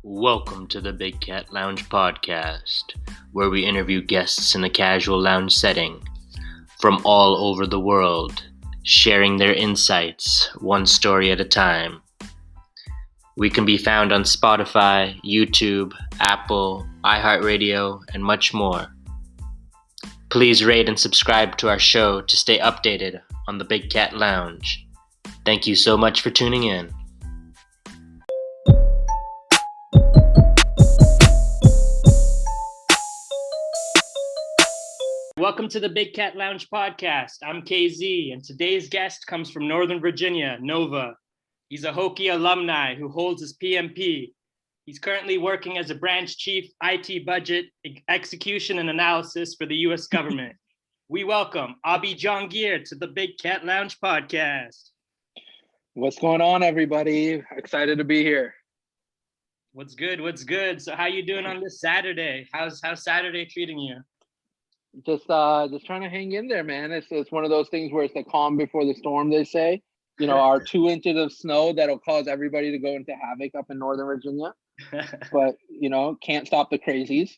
Welcome to the Big Cat Lounge podcast, where we interview guests in a casual lounge setting from all over the world, sharing their insights one story at a time. We can be found on Spotify, YouTube, Apple, iHeartRadio, and much more. Please rate and subscribe to our show to stay updated on the Big Cat Lounge. Thank you so much for tuning in. Welcome to the Big Cat Lounge podcast. I'm KZ, and today's guest comes from Northern Virginia, Nova. He's a Hokie alumni who holds his PMP. He's currently working as a branch chief, IT budget, execution, and analysis for the U.S. government. We welcome Abi Jhangir to the Big Cat Lounge podcast. What's going on, everybody? Excited to be here. What's good? So how you doing on this Saturday? How's Saturday treating you? Just trying to hang in there, man. It's one of those things where it's the calm before the storm, they say. You know, our 2 inches of snow that'll cause everybody to go into havoc up in Northern Virginia. But, you know, can't stop the crazies.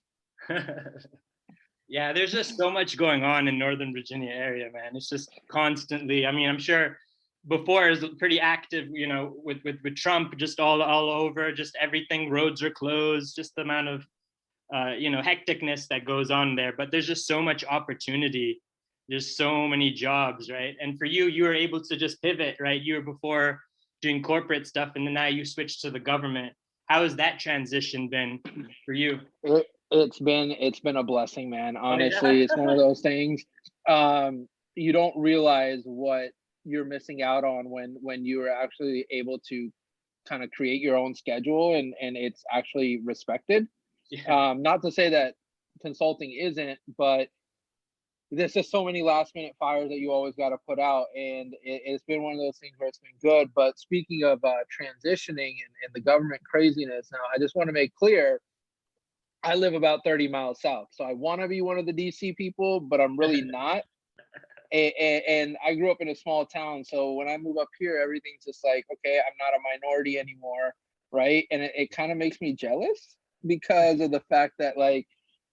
Yeah, there's just so much going on in Northern Virginia area, man. It's just constantly, I mean, I'm sure before it was pretty active, you know, with Trump just all over, just everything, roads are closed, just the amount of hecticness that goes on there. But there's just so much opportunity. There's so many jobs, right? And for you were able to just pivot, right? You were before doing corporate stuff, and then now you switched to the government. How has that transition been for you? It's been a blessing, man. Honestly, It's one of those things. You don't realize what you're missing out on when you are actually able to kind of create your own schedule and it's actually respected. Yeah. Not to say that consulting isn't, but there's just so many last minute fires that you always got to put out, and it's been one of those things where it's been good. But speaking of transitioning and the government craziness, now I just want to make clear, I live about 30 miles south, so I want to be one of the DC people, but I'm really not. And I grew up in a small town, so when I move up here, everything's just like, okay, I'm not a minority anymore, right? And it kind of makes me jealous because of the fact that, like,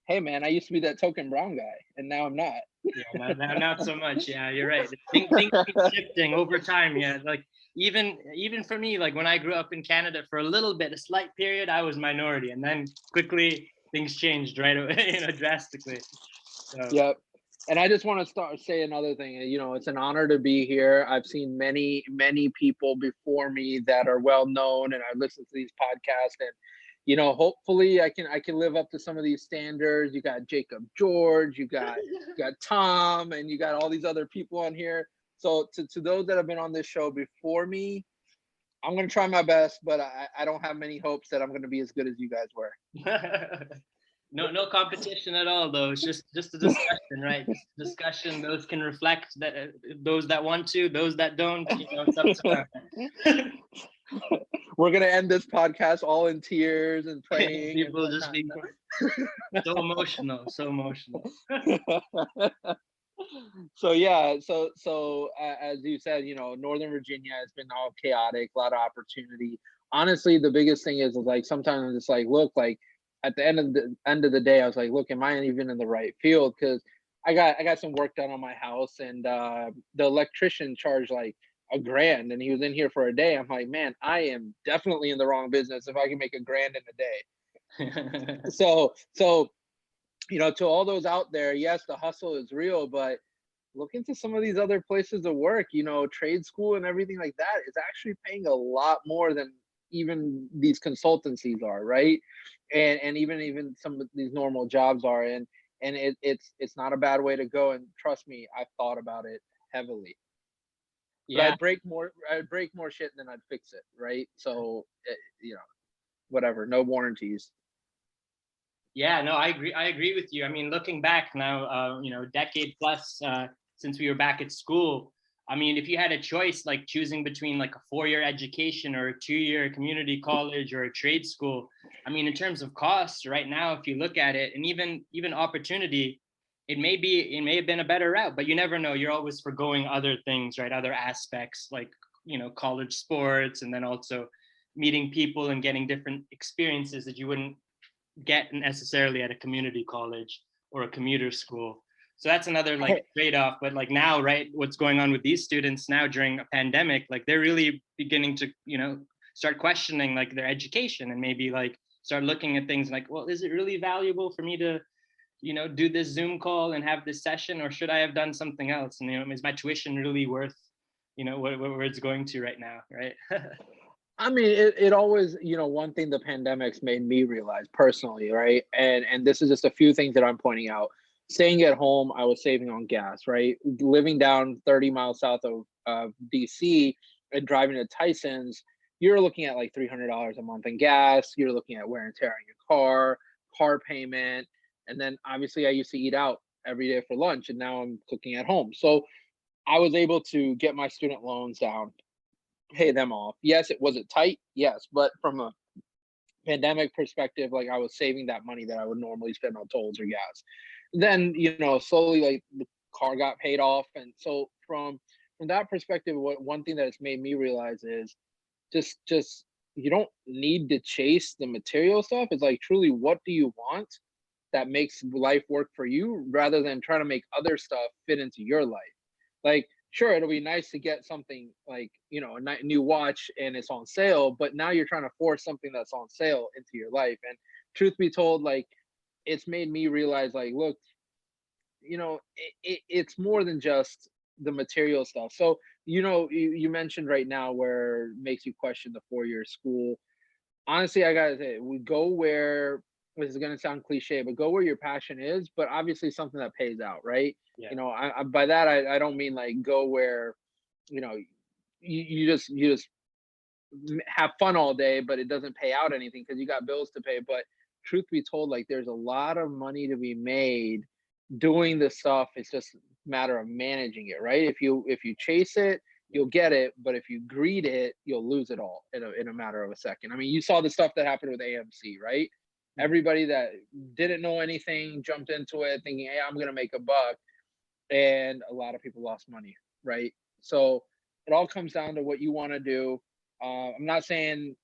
hey man, I used to be that token brown guy, and now I'm not. Yeah, not so much. Yeah, you're right. Things keep shifting over time. Yeah, like even for me, like when I grew up in Canada for a little bit, a slight period, I was minority, and then quickly things changed right away, drastically. So. Yep. And I just want to say another thing. You know, it's an honor to be here. I've seen many people before me that are well known, and I listen to these podcasts, and you know, hopefully I can live up to some of these standards. You got Jacob George, you got Tom, and you got all these other people on here. So to those that have been on this show before me, I'm gonna try my best, but I don't have many hopes that I'm gonna be as good as you guys were. No competition at all, though. It's just a discussion, right? Just a discussion. Those can reflect that those that want to, those that don't. You know, it's up to We're gonna end this podcast all in tears and praying. People just be so emotional. So yeah, so as you said, you know, Northern Virginia has been all chaotic, a lot of opportunity. Honestly, the biggest thing is like sometimes it's like, look, like at the end of the day, I was like, look, am I even in the right field? Because I got some work done on my house, and the electrician charged like $1,000, and he was in here for a day. I'm like, man, I am definitely in the wrong business if I can make $1,000 in a day. So you know, to all those out there, yes, the hustle is real, but look into some of these other places of work. You know, trade school and everything like that is actually paying a lot more than even these consultancies are, right? And even some of these normal jobs are, and it's not a bad way to go. And trust me, I've thought about it heavily. Yeah, but I'd break more shit than I'd fix it, right? So you know, whatever, no warranties. Yeah, no, I agree with you. I mean, looking back now, you know, decade plus since we were back at school. I mean, if you had a choice, like choosing between like a 4-year education or a 2-year community college or a trade school, I mean, in terms of costs right now, if you look at it, and even opportunity, it may have been a better route, but you never know. You're always forgoing other things, right? Other aspects like, you know, college sports, and then also meeting people and getting different experiences that you wouldn't get necessarily at a community college or a commuter school. So that's another like trade-off. But like now, right, what's going on with these students now during a pandemic, like they're really beginning to, you know, start questioning like their education and maybe like start looking at things like, well, is it really valuable for me to, you know, do this Zoom call and have this session, or should I have done something else? And, you know, is my tuition really worth, you know, where it's going to right now, right? I mean, it always, you know, one thing the pandemic's made me realize personally, right? And this is just a few things that I'm pointing out. Staying at home, I was saving on gas, right? Living down 30 miles south of DC and driving to Tyson's, you're looking at like $300 a month in gas. You're looking at wear and tear on your car payment. And then obviously I used to eat out every day for lunch, and now I'm cooking at home. So I was able to get my student loans down, pay them off. Yes, it was it tight? Yes, but from a pandemic perspective, like I was saving that money that I would normally spend on tolls or gas. Then, you know, slowly like the car got paid off. And so from that perspective, what one thing that it's made me realize is just you don't need to chase the material stuff. It's like truly what do you want that makes life work for you rather than trying to make other stuff fit into your life. Like, sure, it'll be nice to get something like, you know, a new watch and it's on sale, but now you're trying to force something that's on sale into your life. And truth be told, like, it's made me realize, like, look, you know, it's more than just the material stuff. So, you know, you mentioned right now where it makes you question the 4 year school. Honestly, I gotta say, we go where this is gonna sound cliche, but go where your passion is, but obviously something that pays out, right? Yeah. You know, I by that I don't mean like go where, you know, you just have fun all day, but it doesn't pay out anything because you got bills to pay. But truth be told, like there's a lot of money to be made doing this stuff. It's just a matter of managing it, right? If you chase it, you'll get it, but if you greed it, you'll lose it all in a matter of a second. I mean, you saw the stuff that happened with AMC, right? Everybody that didn't know anything jumped into it thinking, hey, I'm gonna make a buck, and a lot of people lost money, right? So it all comes down to what you want to do. I'm not saying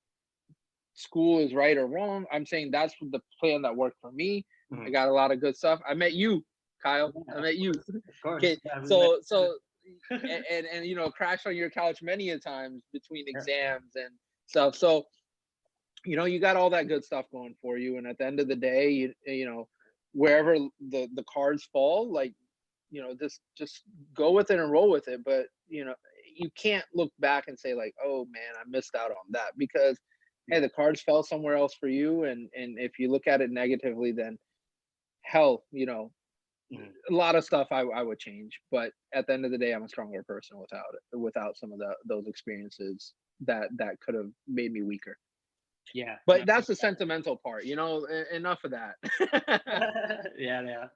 school is right or wrong. I'm saying that's the plan that worked for me. I got a lot of good stuff. I met you, Kyle. I met you. Of course. Okay, Yeah, so and you know, crashed on your couch many a times between exams and stuff. So you know, you got all that good stuff going for you, and at the end of the day, you know, wherever the cards fall, like, you know, just go with it and roll with it. But you know, you can't look back and say like, oh man, I missed out on that, because hey, the cards fell somewhere else for you. And if you look at it negatively, then hell, you know, a lot of stuff I would change. But at the end of the day, I'm a stronger person without some of those experiences that could have made me weaker. Yeah. But that's the sentimental part, you know. Enough of that. Yeah.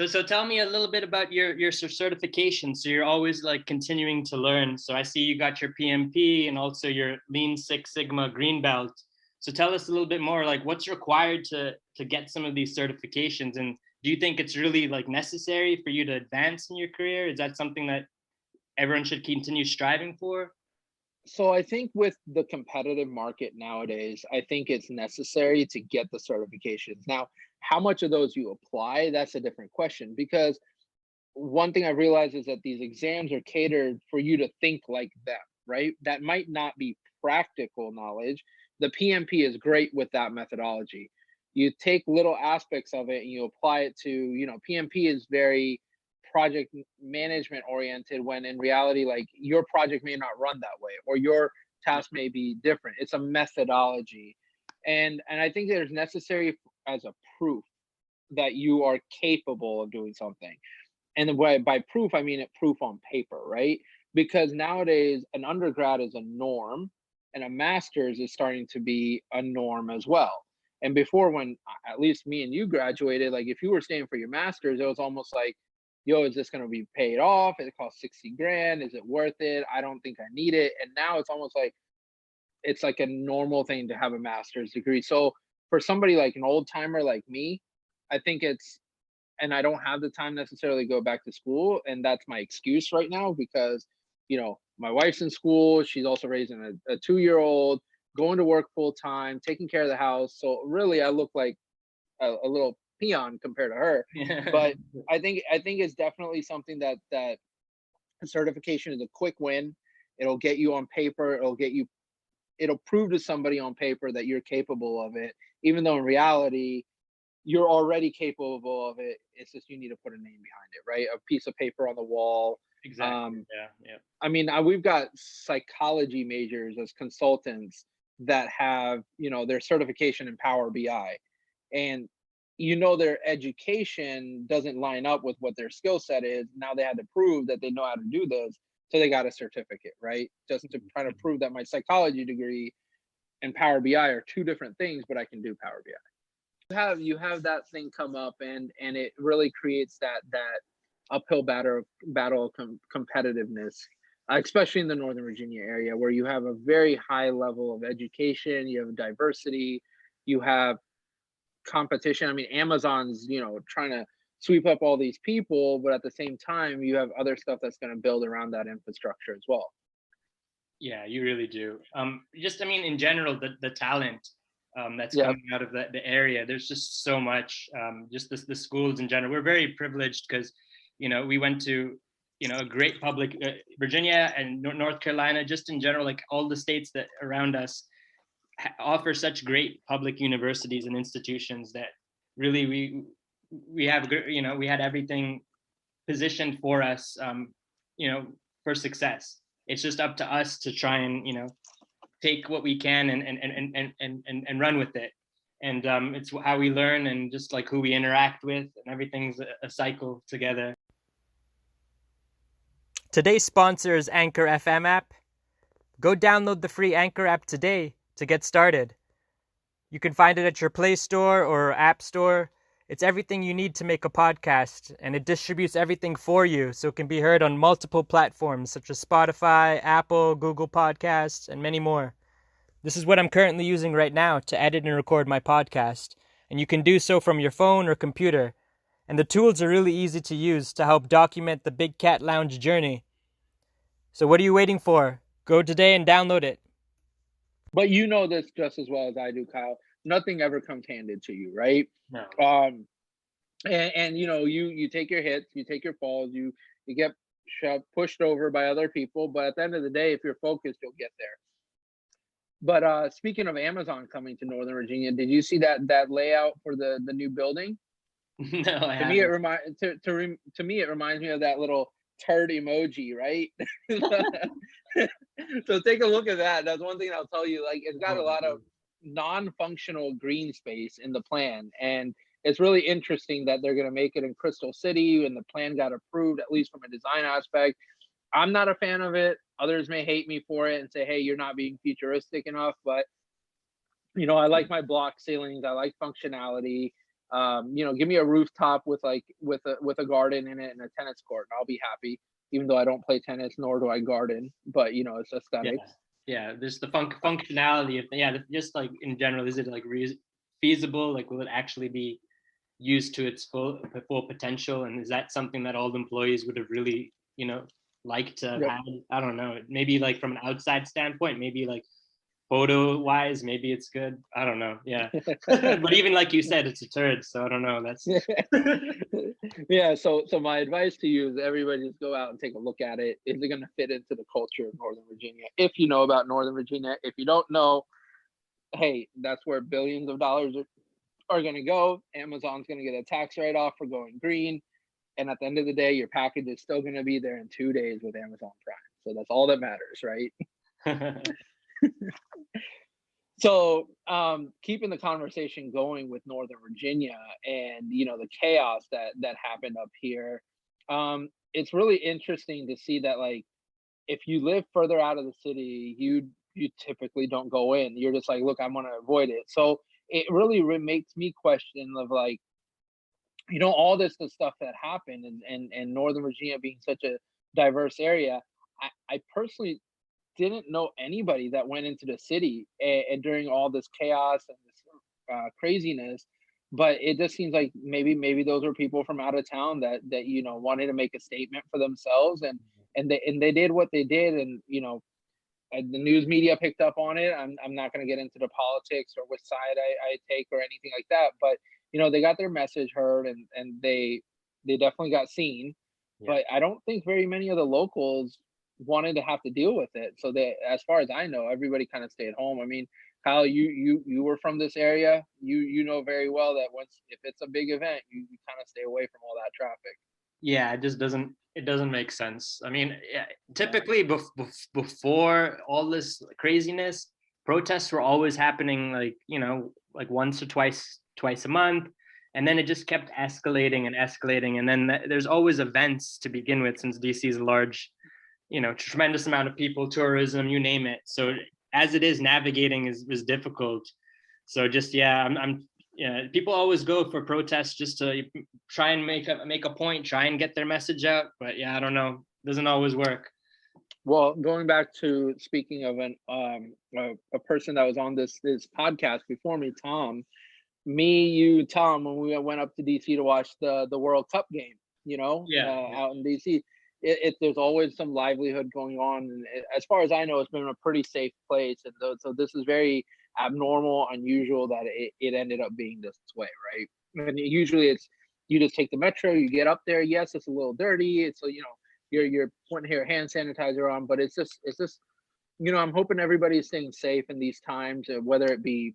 So tell me a little bit about your certification. So you're always like continuing to learn. So I see you got your PMP and also your Lean Six Sigma Green Belt. So tell us a little bit more, like what's required to get some of these certifications, and do you think it's really like necessary for you to advance in your career? Is that something that everyone should continue striving for? So I think with the competitive market nowadays, I think it's necessary to get the certifications. Now, how much of those you apply, that's a different question, because one thing I realized is that these exams are catered for you to think like them, right? That might not be practical knowledge. The PMP is great with that methodology. You take little aspects of it and you apply it to, you know, PMP is very project management oriented, when in reality, like your project may not run that way or your task may be different. It's a methodology. And I think there's necessary as a proof that you are capable of doing something. And by proof, I mean it proof on paper, right? Because nowadays an undergrad is a norm and a master's is starting to be a norm as well. And before, when at least me and you graduated, like if you were staying for your master's, it was almost like, yo, is this going to be paid off? It costs 60 grand. Is it worth it? I don't think I need it. And now it's almost like it's like a normal thing to have a master's degree. So for somebody like an old timer like me, I think it's, and I don't have the time necessarily to go back to school. And that's my excuse right now because, you know, my wife's in school. She's also raising a 2-year-old, going to work full time, taking care of the house. So really, I look like a little peon compared to her. Yeah. But I think it's definitely something that certification is a quick win. It'll get you on paper. It'll prove to somebody on paper that you're capable of it, even though in reality you're already capable of it. It's just you need to put a name behind it, right? A piece of paper on the wall. Exactly. Yeah. Yeah. I mean, we've got psychology majors as consultants that have, their certification in Power BI, and their education doesn't line up with what their skill set is. Now they had to prove that they know how to do this, so they got a certificate, right? Just to try to prove that my psychology degree and Power BI are two different things, but I can do Power BI. You have that thing come up, and it really creates that uphill battle competitiveness, especially in the Northern Virginia area, where you have a very high level of education, you have diversity, you have competition. I mean, Amazon's trying to sweep up all these people, but at the same time, you have other stuff that's going to build around that infrastructure as well. Yeah, you really do. Just, I mean, in general, the talent that's Yeah. coming out of the area, there's just so much. Just the schools in general, we're very privileged because, we went to, a great public Virginia and North Carolina, just in general, like all the states that around us offer such great public universities and institutions that really we have, we had everything positioned for us, for success. It's just up to us to try and take what we can and run with it. And it's how we learn and just like who we interact with, and everything's a cycle together. Today's sponsor is Anchor FM app. Go download the free Anchor app today to get started. You can find it at your Play Store or App Store. It's everything you need to make a podcast, and it distributes everything for you so it can be heard on multiple platforms such as Spotify, Apple, Google Podcasts, and many more. This is what I'm currently using right now to edit and record my podcast, and you can do so from your phone or computer. And the tools are really easy to use to help document the Big Cat Lounge journey. So what are you waiting for? Go today and download it. But you know this just as well as I do, Kyle. Nothing ever comes handed to you, right? No. And you take your hits, you take your falls, you get pushed over by other people. But at the end of the day, if you're focused, you'll get there. But speaking of Amazon coming to Northern Virginia, did you see that layout for the new building? No, I To me, it haven't. to me it reminds me of that little turd emoji, right? So take a look at that. That's one thing I'll tell you. Like, it's got a lot of non-functional green space in the plan, and it's really interesting that they're going to make it in Crystal City, and the plan got approved, at least from a design aspect. I'm not a fan of it. Others may hate me for it and say, hey, you're not being futuristic enough, but I like my block ceilings. I like functionality. Give me a rooftop with a garden in it and a tennis court, and I'll be happy. Even though I don't play tennis, nor do I garden, but it's aesthetics. Yeah, there's the functionality of just like in general, is it like feasible? Like, will it actually be used to its full potential? And is that something that all the employees would have really liked to have Yep. had? I don't know. Maybe like from an outside standpoint, maybe like photo wise, maybe it's good. I don't know. Yeah. But even like you said, it's a turd, so I don't know. That's Yeah. So my advice to you is everybody just go out and take a look at it. Is it going to fit into the culture of Northern Virginia? If you know about Northern Virginia, if you don't know, hey, that's where billions of dollars are going to go. Amazon's going to get a tax write-off for going green. And at the end of the day, your package is still going to be there in 2 days with Amazon Prime. So that's all that matters, right? So keeping the conversation going with Northern Virginia and the chaos that happened up here, it's really interesting to see that, like, if you live further out of the city, you typically don't go in. You're just like, look, I'm going to avoid it. So it really makes me question of, like, all this the stuff that happened, and Northern Virginia being such a diverse area. I personally didn't know anybody that went into the city and during all this chaos and this craziness, but it just seems like maybe those are people from out of town that wanted to make a statement for themselves, and and they did what they did, and the news media picked up on it. I'm not going to get into the politics or which side I take or anything like that, but they got their message heard, and they definitely got seen. Yeah. But I don't think very many of the locals wanted to have to deal with it. So that, as far as I know, everybody kind of stayed home. I mean, Kyle, you were from this area. You know very well that if it's a big event, you kind of stay away from all that traffic. Yeah, it just doesn't make sense. I mean, yeah, typically before all this craziness, protests were always happening like once or twice a month, and then it just kept escalating and escalating, and then there's always events to begin with, since DC is a large, tremendous amount of people, tourism, you name it. So as it is, navigating is difficult. So just people always go for protests just to try and make a point, try and get their message out. But yeah, I don't know, doesn't always work. Well, going back to speaking of a person that was on this podcast before me, Tom, Tom, when we went up to DC to watch the World Cup game, out in DC, there's always some livelihood going on, and as far as I know, it's been a pretty safe place, and so this is very abnormal, unusual that it ended up being this way, right? And usually it's you just take the metro, you get up there. Yes, it's a little dirty. It's you're putting your hand sanitizer on, but it's just I'm hoping everybody's staying safe in these times, whether it be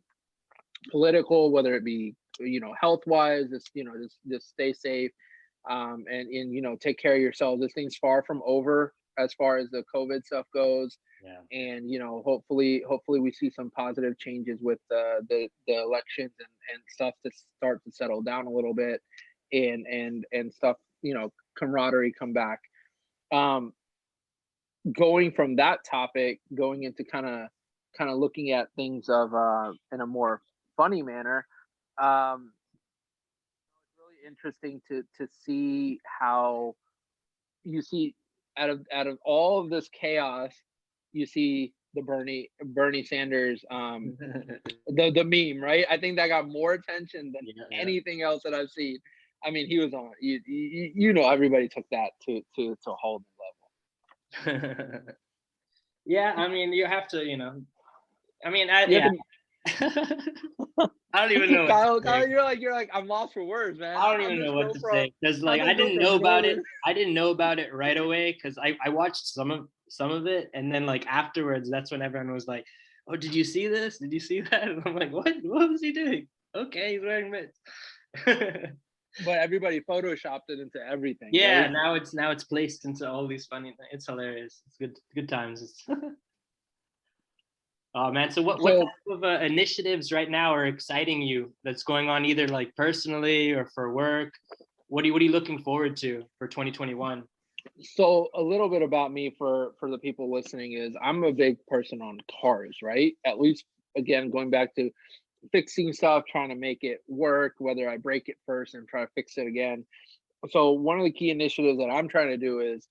political, whether it be health wise. Just stay safe, and take care of yourselves. This thing's far from over as far as the COVID stuff goes. Yeah. And hopefully we see some positive changes with the elections and stuff to start to settle down a little bit, and stuff, camaraderie come back. Going from that topic, going into kind of looking at things of in a more funny manner. It's really interesting to see how you see out of all of this chaos, you see the Bernie Sanders, the meme, right? I think that got more attention than anything else that I've seen. I mean, he was on. Everybody took that to a whole new level. Yeah, I mean, you have to, I mean, I don't even know. Kyle, you're like, I'm lost for words, man. I don't even know what to say, because I didn't know about it. I didn't know about it right away, because I watched some of it, and then afterwards, that's when everyone was like, "Oh, did you see this? Did you see that?" And I'm like, "What was he doing?" Okay, he's wearing mitts. But everybody photoshopped it into everything. Yeah, right? now it's placed into all these funny things. It's hilarious. It's good times. Oh man, so what type of initiatives right now are exciting you that's going on, either personally or for work? What are you looking forward to for 2021? So a little bit about me for the people listening is I'm a big person on cars, right? At least, again, going back to fixing stuff, trying to make it work, whether I break it first and try to fix it again. So one of the key initiatives that I'm trying to do is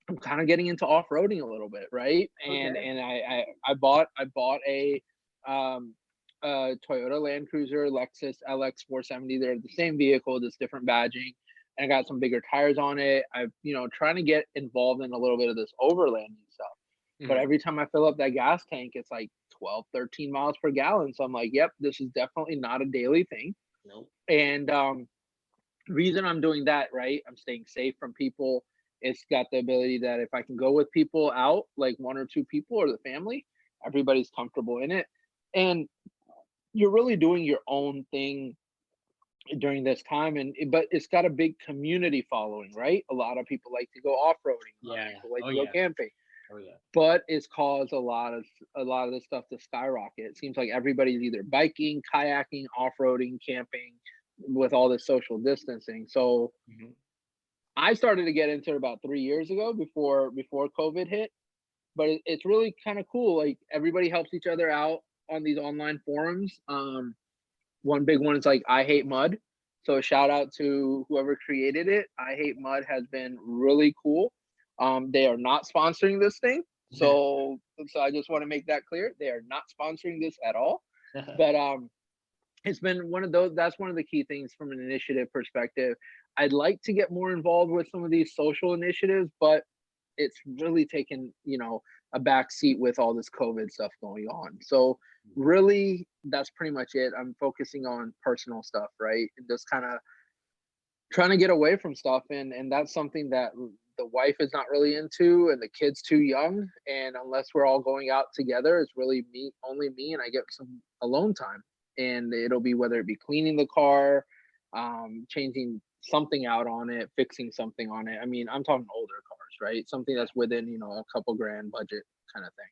I'm kind of getting into off-roading a little bit, right? And I bought a Toyota Land Cruiser, Lexus LX 470. They're the same vehicle, just different badging. And I got some bigger tires on it. I've trying to get involved in a little bit of this overlanding stuff. Mm-hmm. But every time I fill up that gas tank, it's like 12, 13 miles per gallon. So I'm like, yep, this is definitely not a daily thing. Nope. And reason I'm doing that, right? I'm staying safe from people. It's got the ability that if I can go with people out, like one or two people or the family, everybody's comfortable in it. And you're really doing your own thing during this time. But it's got a big community following, right? A lot of people like to go off-roading. Yeah. People like to go camping. Oh yeah. But it's caused a lot of this stuff to skyrocket. It seems like everybody's either biking, kayaking, off-roading, camping with all this social distancing. So I started to get into it about 3 years ago before COVID hit, but it's really kind of cool. Like everybody helps each other out on these online forums. One big one is like I Hate Mud. So shout out to whoever created it. I Hate Mud has been really cool. They are not sponsoring this thing. So I just want to make that clear. They are not sponsoring this at all. But it's been one of those, that's one of the key things from an initiative perspective. I'd like to get more involved with some of these social initiatives, but it's really taken, a back seat with all this COVID stuff going on. So really, that's pretty much it. I'm focusing on personal stuff, right? And just kind of trying to get away from stuff. And that's something that the wife is not really into, and the kid's too young. And unless we're all going out together, it's really only me, and I get some alone time. And it'll be whether it be cleaning the car, changing something out on it, fixing something on it. I mean, I'm talking older cars, right? Something that's within, a couple grand budget kind of thing.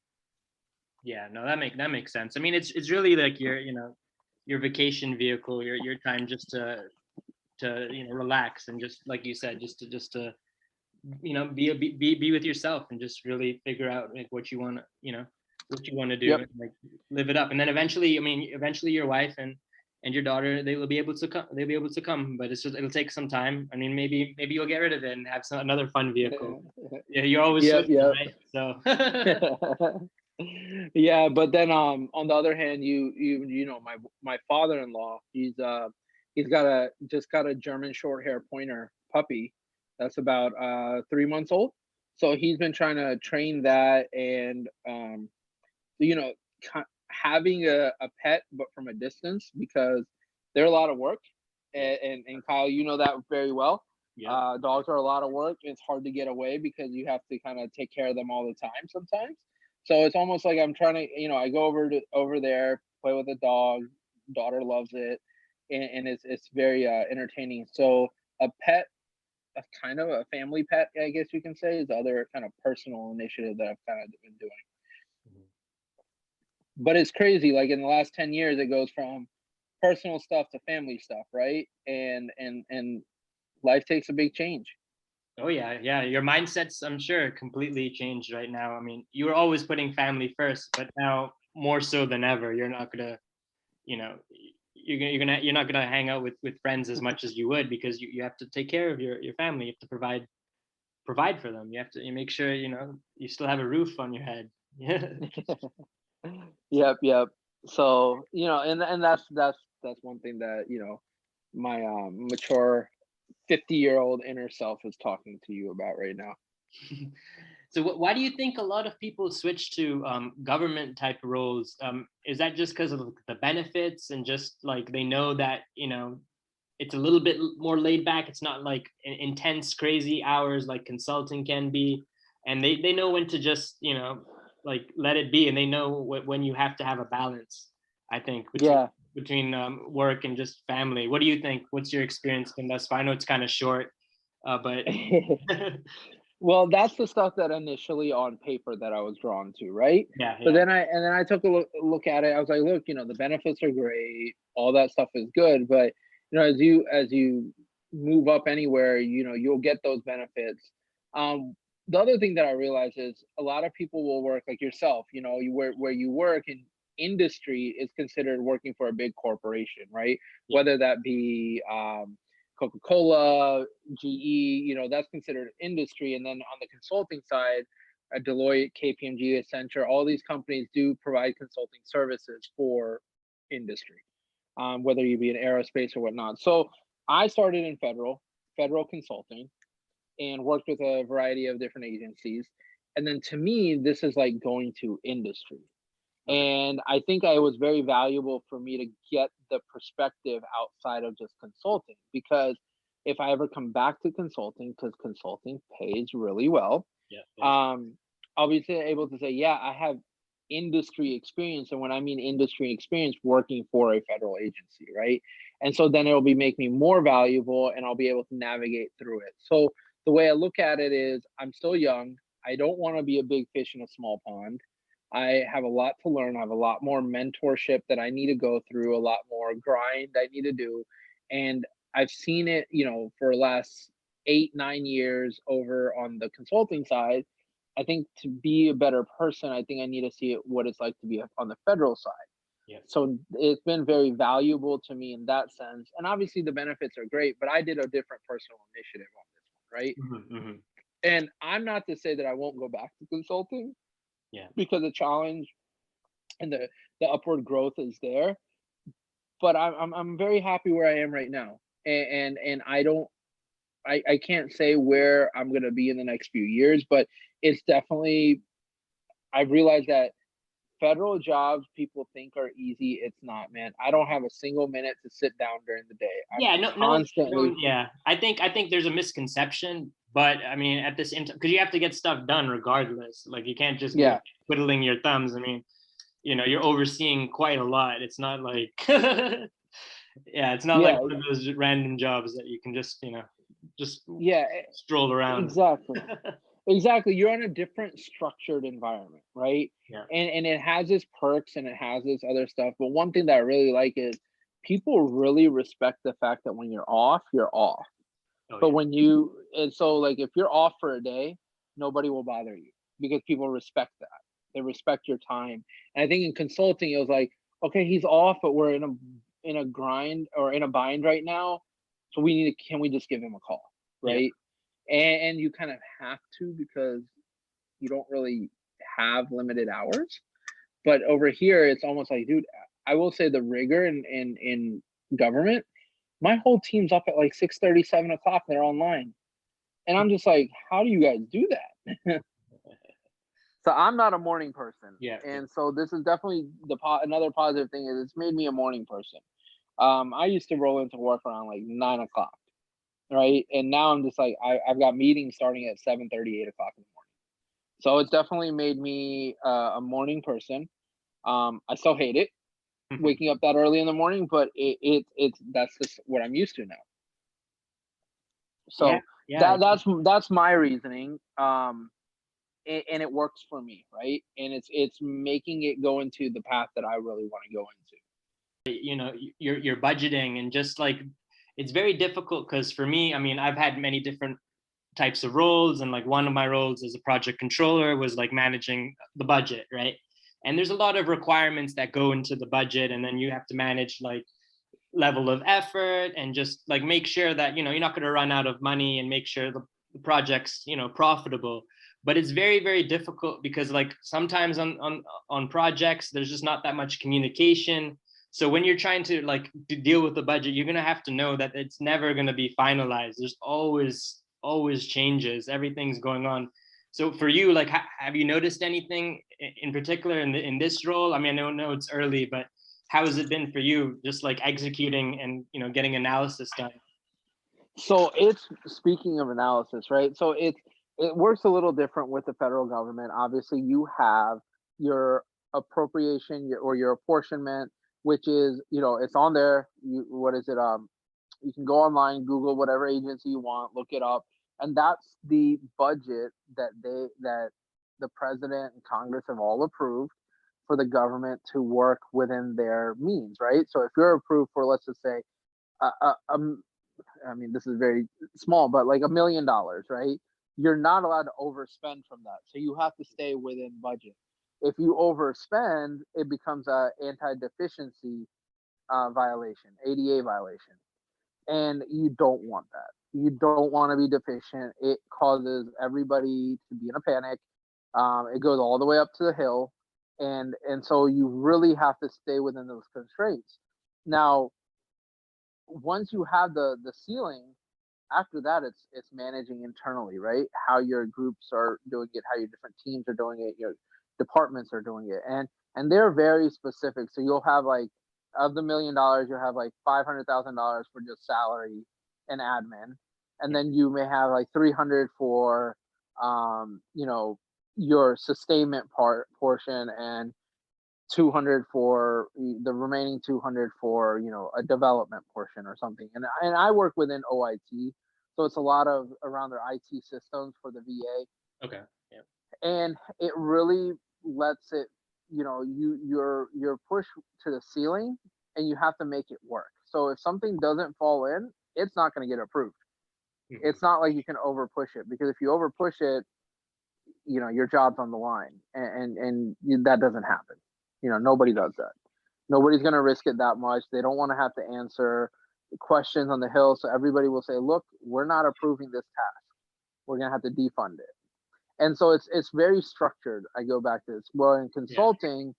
Yeah, no, that makes sense. I mean, it's really like your vacation vehicle, your time just to relax, and just like you said, just to be with yourself, and just really figure out like what you want to do, Yep. and like live it up. And then eventually your wife and your daughter, they will be able to come, but it'll take some time. I mean, maybe you'll get rid of it and have another fun vehicle. Yeah, you're always switching, right? So yeah, but then on the other hand, my father-in-law, he's just got a German short hair pointer puppy that's about 3 months old. So he's been trying to train that, and having a pet but from a distance, because they're a lot of work, and Kyle, you know that very well. yeah. Dogs are a lot of work. It's hard to get away because you have to kind of take care of them all the time sometimes. So it's almost like I'm trying to, I go over there, play with the dog. Daughter loves it, and it's very entertaining. So a pet, a kind of a family pet, I guess you can say, is the other kind of personal initiative that I've kind of been doing. But it's crazy. Like in the last 10 years, it goes from personal stuff to family stuff, right? And life takes a big change. Oh yeah. Your mindset's, I'm sure, completely changed right now. I mean, you were always putting family first, but now more so than ever, you're not gonna, you're not gonna hang out with friends as much as you would, because you have to take care of your family. You have to provide for them. You have to make sure you still have a roof on your head. Yeah. Yep. So and that's one thing that my mature 50-year-old inner self is talking to you about right now. So why do you think a lot of people switch to government type roles? Is that just because of the benefits, and just like they know that it's a little bit more laid back? It's not like intense, crazy hours like consulting can be, and they know when to just like let it be, and they know when you have to have a balance. I think between work and just family. What do you think? What's your experience been thus far? I know it's kind of short, but well, that's the stuff that initially on paper that I was drawn to, right? yeah. But then I took a look at it. I was like, look, the benefits are great, all that stuff is good, but as you move up anywhere, you'll get those benefits. The other thing that I realized is a lot of people will work like yourself. Where you work in industry is considered working for a big corporation, right? Yeah. Whether that be Coca-Cola, GE, that's considered industry. And then on the consulting side, Deloitte, KPMG, Accenture, all these companies do provide consulting services for industry, whether you be in aerospace or whatnot. So I started in federal consulting, and worked with a variety of different agencies. And then to me, this is like going to industry. And I think it was very valuable for me to get the perspective outside of just consulting, because if I ever come back to consulting, because consulting pays really well, I'll be able to say, yeah, I have industry experience. And when I mean industry experience, working for a federal agency, right? And so then it'll make me more valuable, and I'll be able to navigate through it. So the way I look at it is, I'm still young. I don't want to be a big fish in a small pond. I have a lot to learn. I have a lot more mentorship that I need to go through, a lot more grind I need to do. And I've seen it, for the last 8-9 years over on the consulting side. I think to be a better person, I think I need to see what it's like to be on the federal side. Yeah. So it's been very valuable to me in that sense. And obviously the benefits are great, but I did a different personal initiative on this one, right? Mm-hmm. And I'm not to say that I won't go back to consulting. Yeah. Because the challenge and the upward growth is there. But I'm very happy where I am right now. And I can't say where I'm gonna be in the next few years, but it's definitely, I've realized that federal jobs people think are easy. It's not, man. I don't have a single minute to sit down during the day. I'm Yeah, constantly. yeah. I think there's a misconception, but I mean, at the same time, because you have to get stuff done regardless. Like you can't just be twiddling your thumbs. I mean, you're overseeing quite a lot. It's not like, yeah, it's not like one of those random jobs that you can just, just stroll around. Exactly. You're in a different structured environment, right? Yeah. And it has its perks and it has its other stuff. But one thing that I really like is people really respect the fact that when you're off, you're off. But when and so like if you're off for a day, nobody will bother you because people respect that. They respect your time. And I think in consulting, it was like, okay, he's off, but we're in a grind or in a bind right now. So can we just give him a call? Right. Yeah. And you kind of have to because you don't really have limited hours. But over here, it's almost like, dude, I will say the rigor in government, my whole team's up at like 6:30, 7 o'clock. They're online. And I'm just like, how do you guys do that? So I'm not a morning person. Yeah. And so this is definitely another positive thing is it's made me a morning person. I used to roll into work around like 9 o'clock. Right. And now I'm just like, I've got meetings starting at 7:30, 8 o'clock in the morning. So it's definitely made me a morning person. I still hate it waking up that early in the morning, but that's just what I'm used to now. So that's my reasoning. And it works for me, right? And it's making it go into the path that I really want to go into. You're budgeting and just like it's very difficult because for me, I mean, I've had many different types of roles, and like one of my roles as a project controller was like managing the budget, right? And there's a lot of requirements that go into the budget, and then you have to manage like level of effort and just like make sure that you're not going to run out of money and make sure the project's profitable. But it's very, very difficult because like sometimes on projects there's just not that much communication. So when you're trying to like deal with the budget, you're going to have to know that it's never going to be finalized. There's always changes. Everything's going on. So for you, like, have you noticed anything in particular in this role? I mean, I know it's early, but how has it been for you just like executing and getting analysis done? So it's, speaking of analysis, right? So it works a little different with the federal government. Obviously, you have your appropriation or your apportionment, which is, it's on there. What is it? You can go online, Google whatever agency you want, look it up, and that's the budget that the president and Congress have all approved for the government to work within their means, right? So if you're approved for, let's just say, I mean, this is very small, but like $1 million, right? You're not allowed to overspend from that. So you have to stay within budget. If you overspend, it becomes a anti-deficiency violation, ADA violation. And you don't want that. You don't want to be deficient. It causes everybody to be in a panic. It goes all the way up to the hill. And so you really have to stay within those constraints. Now, once you have the ceiling, after that it's managing internally, right? How your groups are doing it, how your different teams are doing it, your departments are doing it, and they're very specific. So you'll have like, of the $1 million, you'll have like $500,000 for just salary and admin, and then you may have like 300 for your sustainment portion, and 200 for the remaining 200 for a development portion or something. And I work within OIT, so it's a lot of around their IT systems for the VA. Okay. Yeah. And it really lets it, you're pushed to the ceiling, and you have to make it work. So if something doesn't fall in, it's not going to get approved. Mm-hmm. It's not like you can over push it, because if you over push it, your job's on the line, and that doesn't happen. Nobody does that. Nobody's going to risk it that much. They don't want to have to answer questions on the Hill. So everybody will say, look, we're not approving this task. We're going to have to defund it. And so it's very structured. I go back to this. Well, in consulting,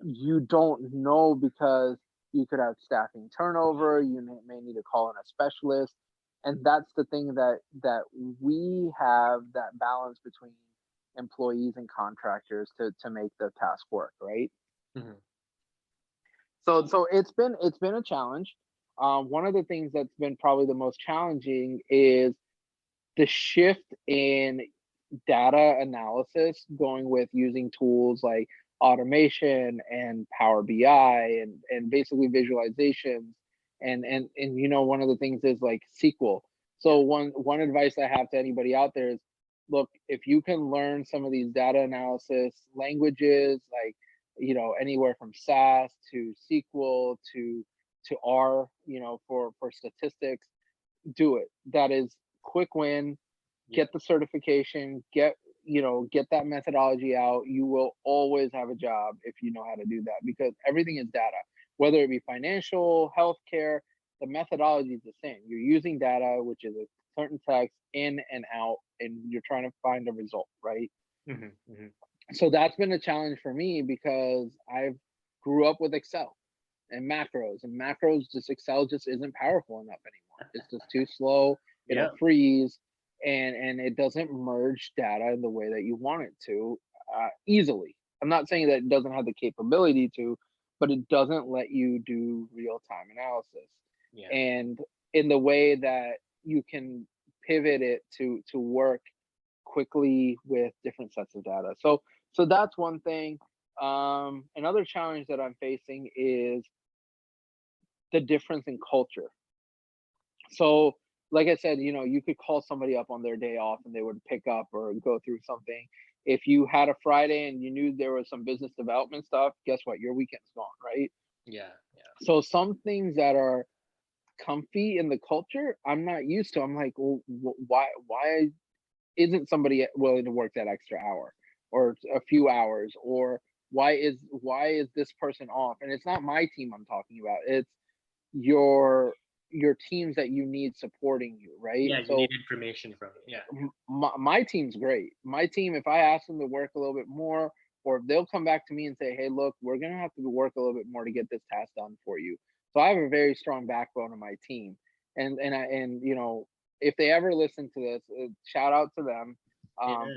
you don't know, because you could have staffing turnover. You may need to call in a specialist. And that's the thing that we have, that balance between employees and contractors to make the task work, right? Mhm. So it's been a challenge. One of the things that's been probably the most challenging is the shift in data analysis, going with using tools like automation and Power BI and basically visualizations. And one of the things is like SQL. Yeah. So one advice I have to anybody out there is, look, if you can learn some of these data analysis languages, like anywhere from SAS to SQL to R, for statistics, do it. That is quick win. Yeah. Get the certification, get that methodology out. You will always have a job if you know how to do that, because everything is data, whether it be financial, healthcare. The methodology is the same. You're using data, which is a certain text in and out, and you're trying to find a result, right? Mhm. Mhm. So that's been a challenge for me, because I've grew up with Excel and macros. Just Excel just isn't powerful enough anymore. It's just too slow. Yeah. It'll freeze, and it doesn't merge data in the way that you want it to, easily. I'm not saying that it doesn't have the capability to, but it doesn't let you do real time analysis, Yeah. and in the way that you can pivot it to work quickly with different sets of data. So that's one thing. Another challenge that I'm facing is the difference in culture. So, like I said, you could call somebody up on their day off and they would pick up or go through something. If you had a Friday and you knew there was some business development stuff, guess what? Your weekend's gone, right? Yeah. Yeah. So some things that are comfy in the culture, I'm not used to. I'm like, well, why isn't somebody willing to work that extra hour or a few hours, or why is this person off? And it's not my team I'm talking about. It's your teams that you need supporting you, right? Yeah. You So need information from it. Yeah. my team's great. My team, if I ask them to work a little bit more, or if they'll come back to me and say, hey, look, we're going to have to work a little bit more to get this task done for you. So I have a very strong backbone of my team. And if they ever listen to this, shout out to them,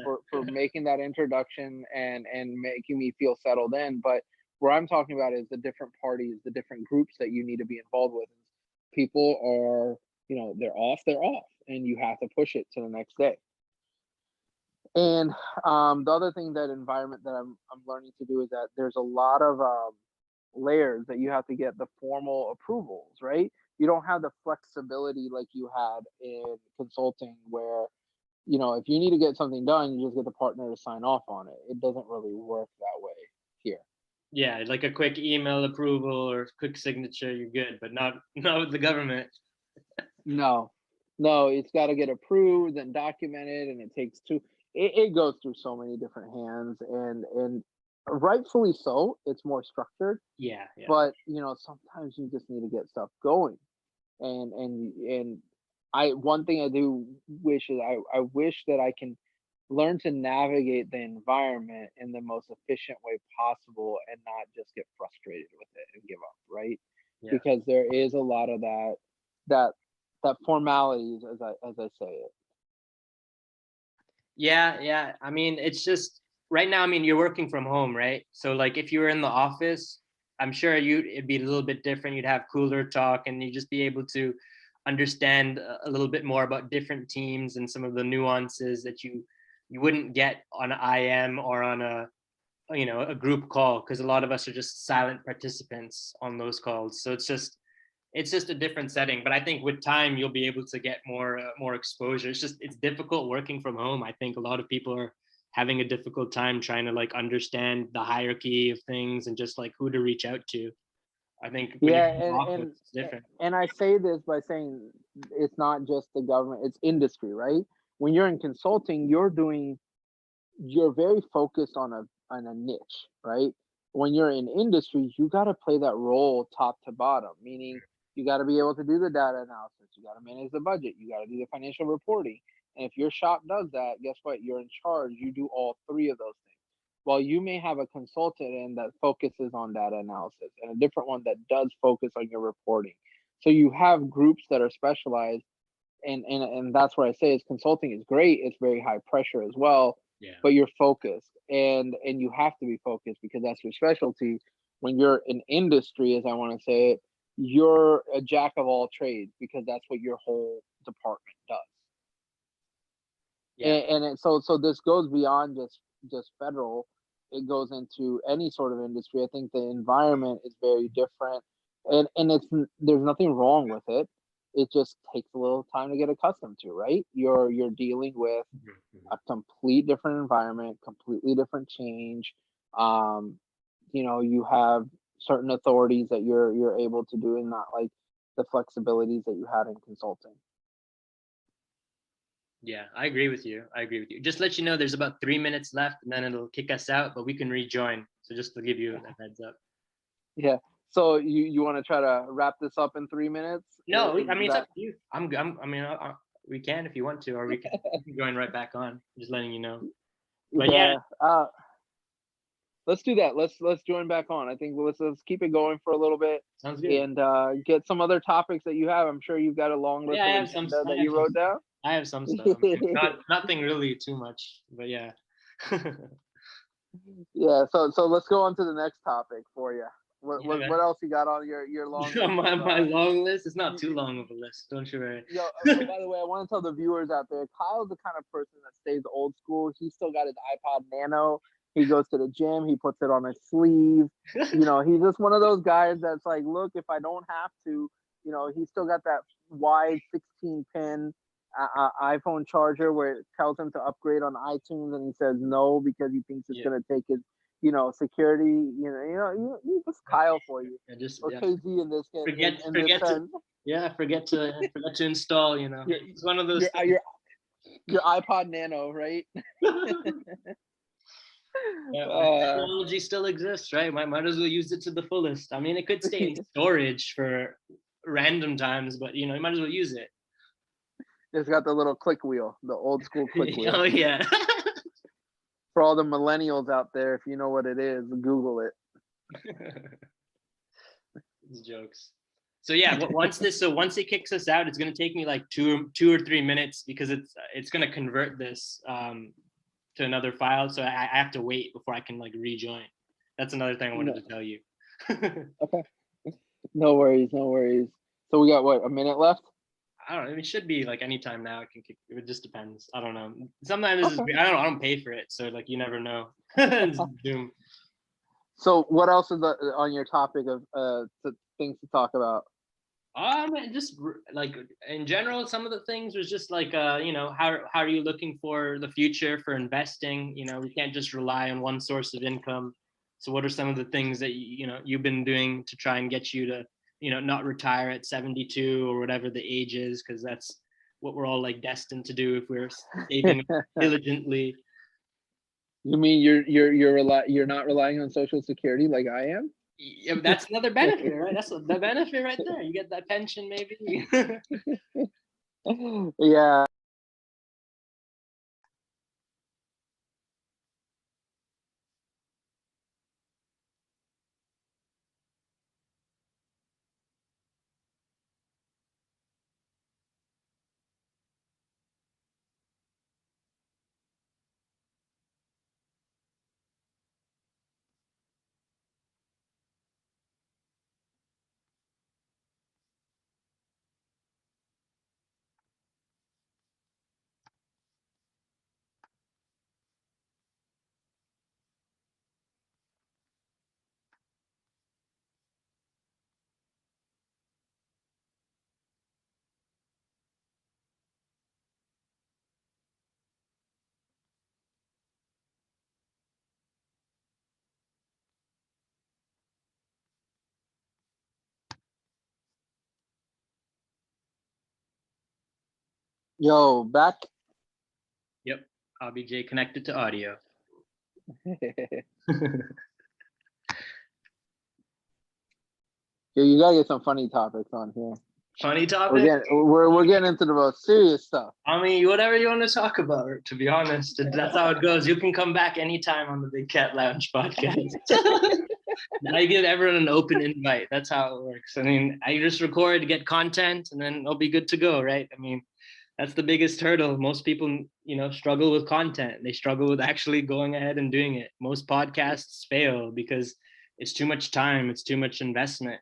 for Yeah. making that introduction and making me feel settled in. But where I'm talking about is the different parties, the different groups that you need to be involved with. People are, they're off, and you have to push it to the next day. And the other thing, that environment that I'm learning to do, is that there's a lot of layers that you have to get the formal approvals, right? You don't have the flexibility like you had in consulting, where if you need to get something done, you just get the partner to sign off on it. It doesn't really work that way here. Yeah. Like a quick email approval or quick signature, you're good. But not with the government. No, no, it's got to get approved and documented, and it goes through so many different hands, and rightfully so. It's more structured, Yeah. Yeah. but sometimes you just need to get stuff going. And I one thing I do wish is, I wish that I can learn to navigate the environment in the most efficient way possible, and not just get frustrated with it and give up, right? Yeah. Because there is a lot of that that formalities, as I say it. Yeah, yeah. I mean, it's just right now, I mean, you're working from home, right? So like if you were in the office, I'm sure it'd be a little bit different. You'd have cooler talk and you'd just be able to understand a little bit more about different teams and some of the nuances that you wouldn't get on an IM or on a group call, because a lot of us are just silent participants on those calls. So it's just a different setting. But I think with time you'll be able to get more exposure. It's difficult working from home. I think a lot of people are having a difficult time trying to like understand the hierarchy of things and just like who to reach out to. I think when you're Yeah, in the office it's different. and I say this by saying, it's not just the government, it's industry, right? When you're in consulting, you're very focused on a niche, right? When you're in industry, you got to play that role top to bottom, meaning you got to be able to do the data analysis, you got to manage the budget, you got to do the financial reporting. And if your shop does that, guess what? You're in charge. You do all three of those things. While you may have a consultant in that focuses on data analysis, and a different one that does focus on your reporting. So you have groups that are specialized, and that's what I say is consulting is great. It's very high pressure as well, Yeah. but you're focused, and you have to be focused because that's your specialty. When you're in industry, as I want to say it, you're a jack of all trades because that's what your whole department does. Yeah. So this goes beyond just federal. It goes into any sort of industry. I think the environment is very different, and there's nothing wrong with it. It just takes a little time to get accustomed to, right? You're dealing with a complete different environment, completely different change. You have certain authorities that you're able to do, and not like the flexibilities that you had in consulting. Yeah, I agree with you. Just let you know, there's about 3 minutes left, and then it'll kick us out, but we can rejoin. So just to give you a heads up. Yeah. So you want to try to wrap this up in 3 minutes? No, I mean, it's up to you. We can if you want to, or we can join right back on. Just letting you know. But yeah. Let's do that. Let's join back on. I think let's keep it going for a little bit. Sounds good. And get some other topics that you have. I'm sure you've got a long list of agenda that you wrote down. I have some stuff. Nothing really too much, but yeah. Yeah. So let's go on to the next topic for you. What else you got on your long list? my long list? It's not too long of a list. Don't you worry. Yo, by the way, I want to tell the viewers out there, Kyle's the kind of person that stays old school. He still got his iPod Nano. He goes to the gym. He puts it on his sleeve. He's just one of those guys that's like, look, if I don't have to, he's still got that wide 16-pin iPhone charger where it tells him to upgrade on iTunes, and he says no because he thinks it's going to take his, security. Just Kyle for you. KZ in this game. Forget to install. It's one of those. Your iPod Nano, right? Yeah, technology still exists, right? Might as well use it to the fullest. I mean, it could stay in storage for random times, but you might as well use it. It's got the little click wheel, the old school click wheel. Oh yeah. For all the millennials out there, if you know what it is, Google it. It's jokes. So yeah, once it kicks us out, it's gonna take me like two or 3 minutes because it's gonna convert this to another file, so I have to wait before I can like rejoin. That's another thing I wanted to tell you. Okay. No worries. So we got a minute left? I don't know. It should be like any time now. It just depends. I don't know. Sometimes I don't pay for it, so like you never know. Zoom. So what else is on your topic of things to talk about? Just like in general, some of the things was just like how are you looking for the future for investing? We can't just rely on one source of income. So what are some of the things that you've been doing to try and get you to not retire at 72 or whatever the age is, because that's what we're all like destined to do if we're saving diligently. You mean you're not relying on Social Security like I am? Yeah, that's another benefit, right? That's the benefit right there. You get that pension, maybe. Yeah. Yo, back. Yep. Abi J connected to audio. Yeah, you gotta get some funny topics on here. Funny topic? We're getting into the most serious stuff. I mean, whatever you want to talk about, to be honest. That's how it goes. You can come back anytime on the Big Cat Lounge podcast. I give everyone an open invite. That's how it works. I mean, I just record, get content, and then I'll be good to go, right? I mean, that's the biggest hurdle. Most people, struggle with content. They struggle with actually going ahead and doing it. Most podcasts fail because it's too much time, it's too much investment.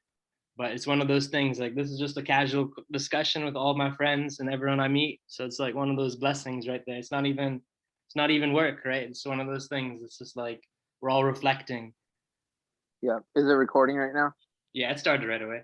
But it's one of those things, like, this is just a casual discussion with all my friends and everyone I meet. So it's like one of those blessings right there. It's not even work, right? It's one of those things. It's just like we're all reflecting. Yeah. Is it recording right now? Yeah, it started right away.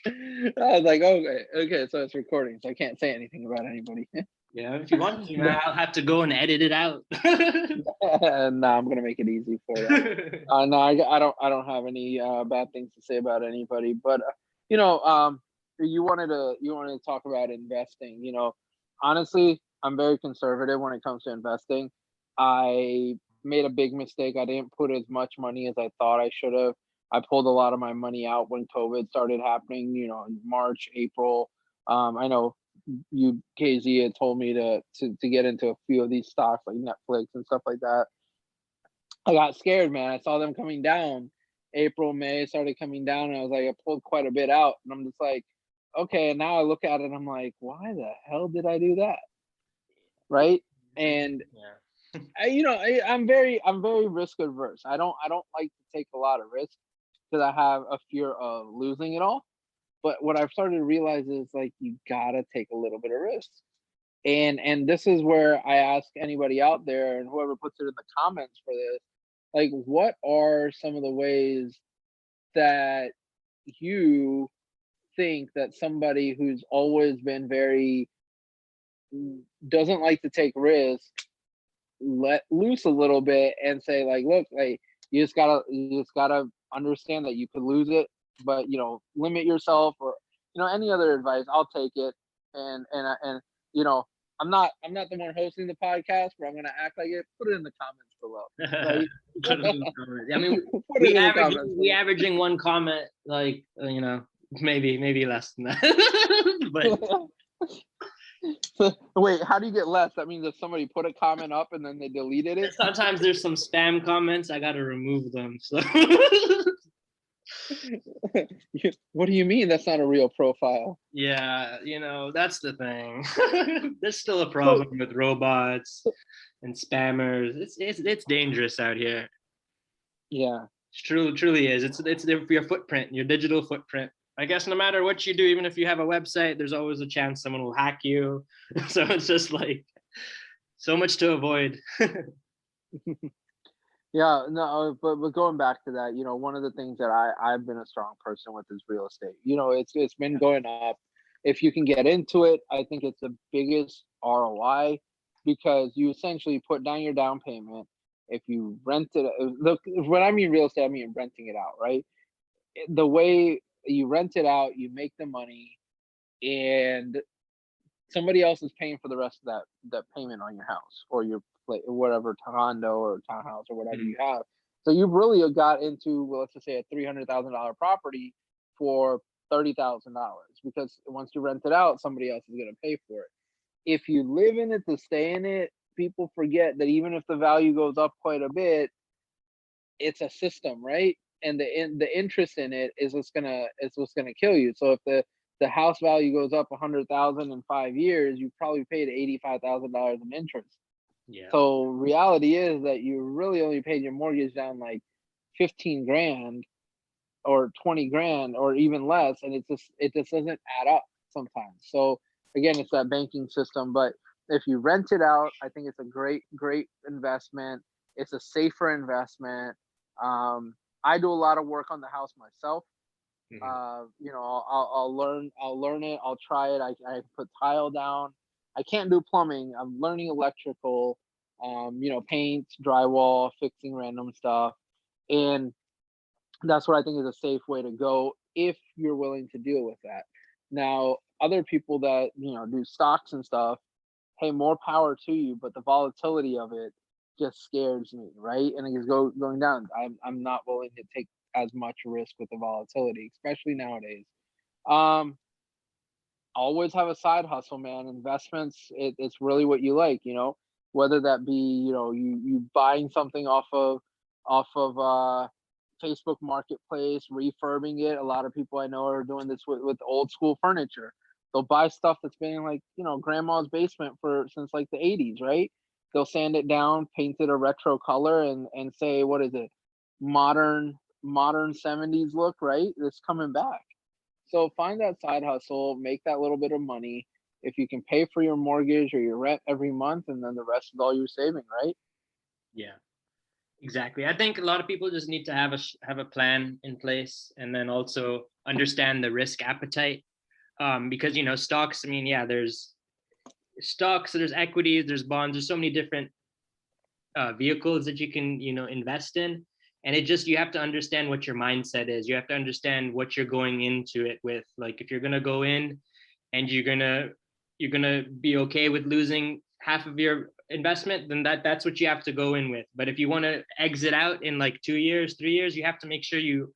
I was like, okay, so it's recording, so I can't say anything about anybody. Yeah, if you want to, man, I'll have to go and edit it out. No, I'm gonna make it easy for you. No, I don't have any bad things to say about anybody, but you wanted to talk about investing. Honestly, I'm very conservative when it comes to investing. I made a big mistake. I didn't put as much money as I thought I should have. I pulled a lot of my money out when COVID started happening, in March, April. I know you, KZ, had told me to get into a few of these stocks like Netflix and stuff like that. I got scared, man. I saw them coming down. April, May started coming down, and I was like, I pulled quite a bit out, and I'm just like, okay. And now I look at it, and I'm like, why the hell did I do that? Right? And I'm very risk adverse. I don't like to take a lot of risk because I have a fear of losing it all. But what I've started to realize is, like, you gotta take a little bit of risk. And this is where I ask anybody out there and whoever puts it in the comments for this, like, what are some of the ways that you think that somebody who's always been very doesn't like to take risks let loose a little bit and say, like, look, like, you just gotta understand that you could lose it, but limit yourself, or any other advice, I'll take it. And I'm not the one hosting the podcast, but I'm gonna act like it. Put it in the comments below, right? Put it in the comments. I mean, Put it in the comments. we averaging one comment, like, maybe less than that. But wait, how do you get less? That means if somebody put a comment up and then they deleted it. Sometimes there's some spam comments. I gotta remove them. So. What do you mean that's not a real profile? Yeah, that's the thing. There's still a problem with robots and spammers. It's dangerous out here. Yeah, it truly is. It's your footprint, your digital footprint. I guess no matter what you do, even if you have a website, there's always a chance someone will hack you. So it's just like so much to avoid. Yeah, no, but going back to that, one of the things that I've been a strong person with is real estate. It's been going up. If you can get into it, I think it's the biggest ROI, because you essentially put down your down payment. If you rent it, look, when I mean real estate, I mean renting it out, right? The way you rent it out, you make the money, and somebody else is paying for the rest of that payment on your house or your whatever condo or townhouse or whatever you have. So you've really got into, well, let's just say a $300,000 property for $30,000, because once you rent it out, somebody else is going to pay for it. If you live in it to stay in it, people forget that even if the value goes up quite a bit, it's a system, right? And the interest in it is what's gonna kill you. So if the house value goes up 100,000 in 5 years, you probably paid $85,000 in interest. Yeah. So reality is that you really only paid your mortgage down like 15 grand or 20 grand or even less, and it just doesn't add up sometimes. So again, it's that banking system. But if you rent it out, I think it's a great investment. It's a safer investment. I do a lot of work on the house myself. I'll learn it. I'll try it. I put tile down. I can't do plumbing. I'm learning electrical, paint, drywall, fixing random stuff. And that's what I think is a safe way to go if you're willing to deal with that. Now, other people that, do stocks and stuff, hey, more power to you, but the volatility of it just scares me, right? And it is going down. I'm not willing to take as much risk with the volatility, especially nowadays. Always have a side hustle, man. Investments, it's really what you like, whether that be, you buying something off of Facebook Marketplace, refurbing it. A lot of people I know are doing this with old school furniture. they'll buy stuff that's been in like, grandma's basement since like the 80s, right? They'll sand it down, paint it a retro color, and say, what is it? Modern 70s look, right? It's coming back. So find that side hustle, make that little bit of money. If you can pay for your mortgage or your rent every month, and then the rest is all you're saving, right? Yeah, exactly. I think a lot of people just need to have a plan in place, and then also understand the risk appetite. Because stocks. I mean, yeah, there's stocks, there's equities, there's bonds, there's so many different vehicles that you can invest in, and you have to understand what your mindset is. You have to understand what you're going into it with. Like, if you're gonna go in and you're gonna be okay with losing half of your investment, then that's what you have to go in with. But if you want to exit out in like 2 years, 3 years, you have to make sure you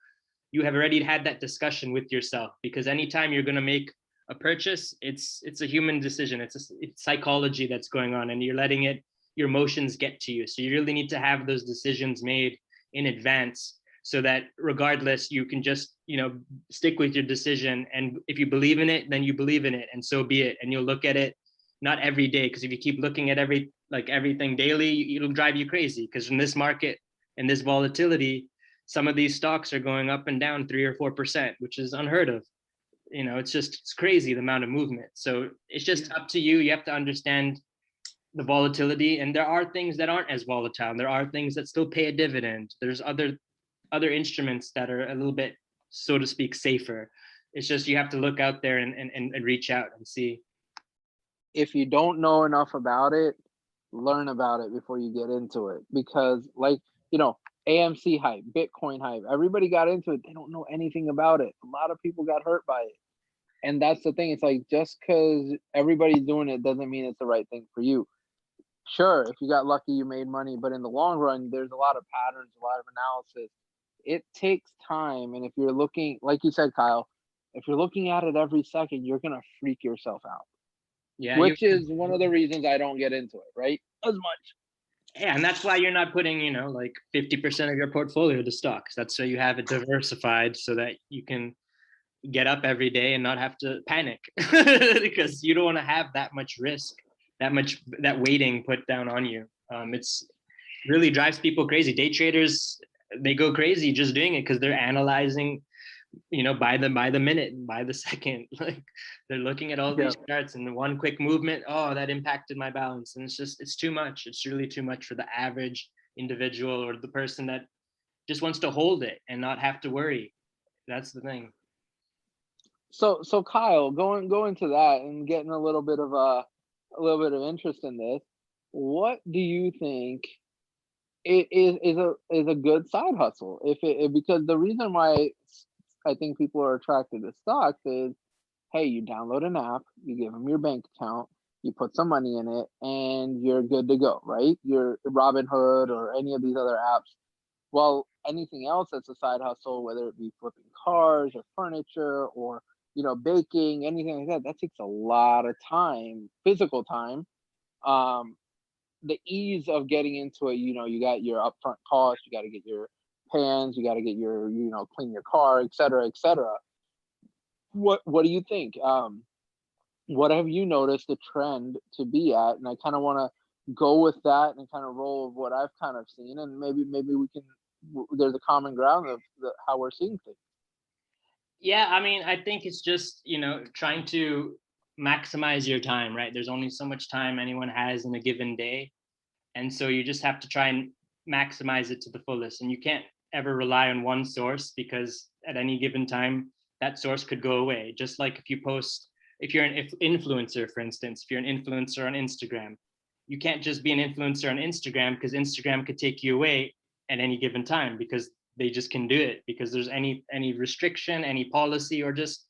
have already had that discussion with yourself, because anytime you're going to make a purchase, it's a human decision. It's psychology that's going on, and you're letting your emotions get to you. So you really need to have those decisions made in advance, so that regardless, you can just stick with your decision. And if you believe in it, then you believe in it, and so be it. And you'll look at it not every day, because if you keep looking at everything daily, it'll drive you crazy. Because in this market and this volatility, some of these stocks are going up and down 3 or 4%, which is unheard of. It's crazy, the amount of movement. So it's just up to you. You have to understand the volatility, and there are things that aren't as volatile. There are things that still pay a dividend. There's other instruments that are a little bit, so to speak, safer. It's just, you have to look out there and reach out and see. If you don't know enough about it, learn about it before you get into it. Because AMC hype, Bitcoin hype, everybody got into it. They don't know anything about it. A lot of people got hurt by it. And that's the thing. It's like, just because everybody's doing it doesn't mean it's the right thing for you. Sure, if you got lucky, you made money, but in the long run, there's a lot of patterns, a lot of analysis. It takes time. And if you're looking, like you said, Kyle, if you're looking at it every second, you're going to freak yourself out. Yeah, which is one of the reasons I don't get into it, right? As much. Yeah, and that's why you're not putting, like 50% of your portfolio to stocks. That's so you have it diversified, so that you can get up every day and not have to panic, because you don't want to have that much risk, that weighting put down on you. It's really drives people crazy. Day traders, they go crazy just doing it, because they're analyzing, by the minute, by the second. Like, they're looking at all these charts, and one quick movement, oh, that impacted my balance. And it's too much. It's really too much for the average individual, or the person that just wants to hold it and not have to worry. That's the thing. So Kyle, going to that and getting a little bit of interest in this, what do you think is a good side hustle? Because the reason why I think people are attracted to stocks is, hey, you download an app, you give them your bank account, you put some money in it, and you're good to go, right? You're Robinhood or any of these other apps. Well, anything else that's a side hustle, whether it be flipping cars or furniture or baking, anything like that takes a lot of time, physical time. The ease of getting into it, you got your upfront costs, you got to get your pans, you got to get your, clean your car, et cetera, et cetera. What do you think? What have you noticed the trend to be at? And I kind of want to go with that and kind of roll with what I've kind of seen, and maybe we can, there's a common ground of how we're seeing things. Yeah, I mean, I think it's just, trying to maximize your time, right? There's only so much time anyone has in a given day. And so you just have to try and maximize it to the fullest. And you can't ever rely on one source, because at any given time, that source could go away. Just like if you're an influencer, for instance, if you're an influencer on Instagram, you can't just be an influencer on Instagram, because Instagram could take you away at any given time, because they just can do it, because there's any restriction, any policy, or just,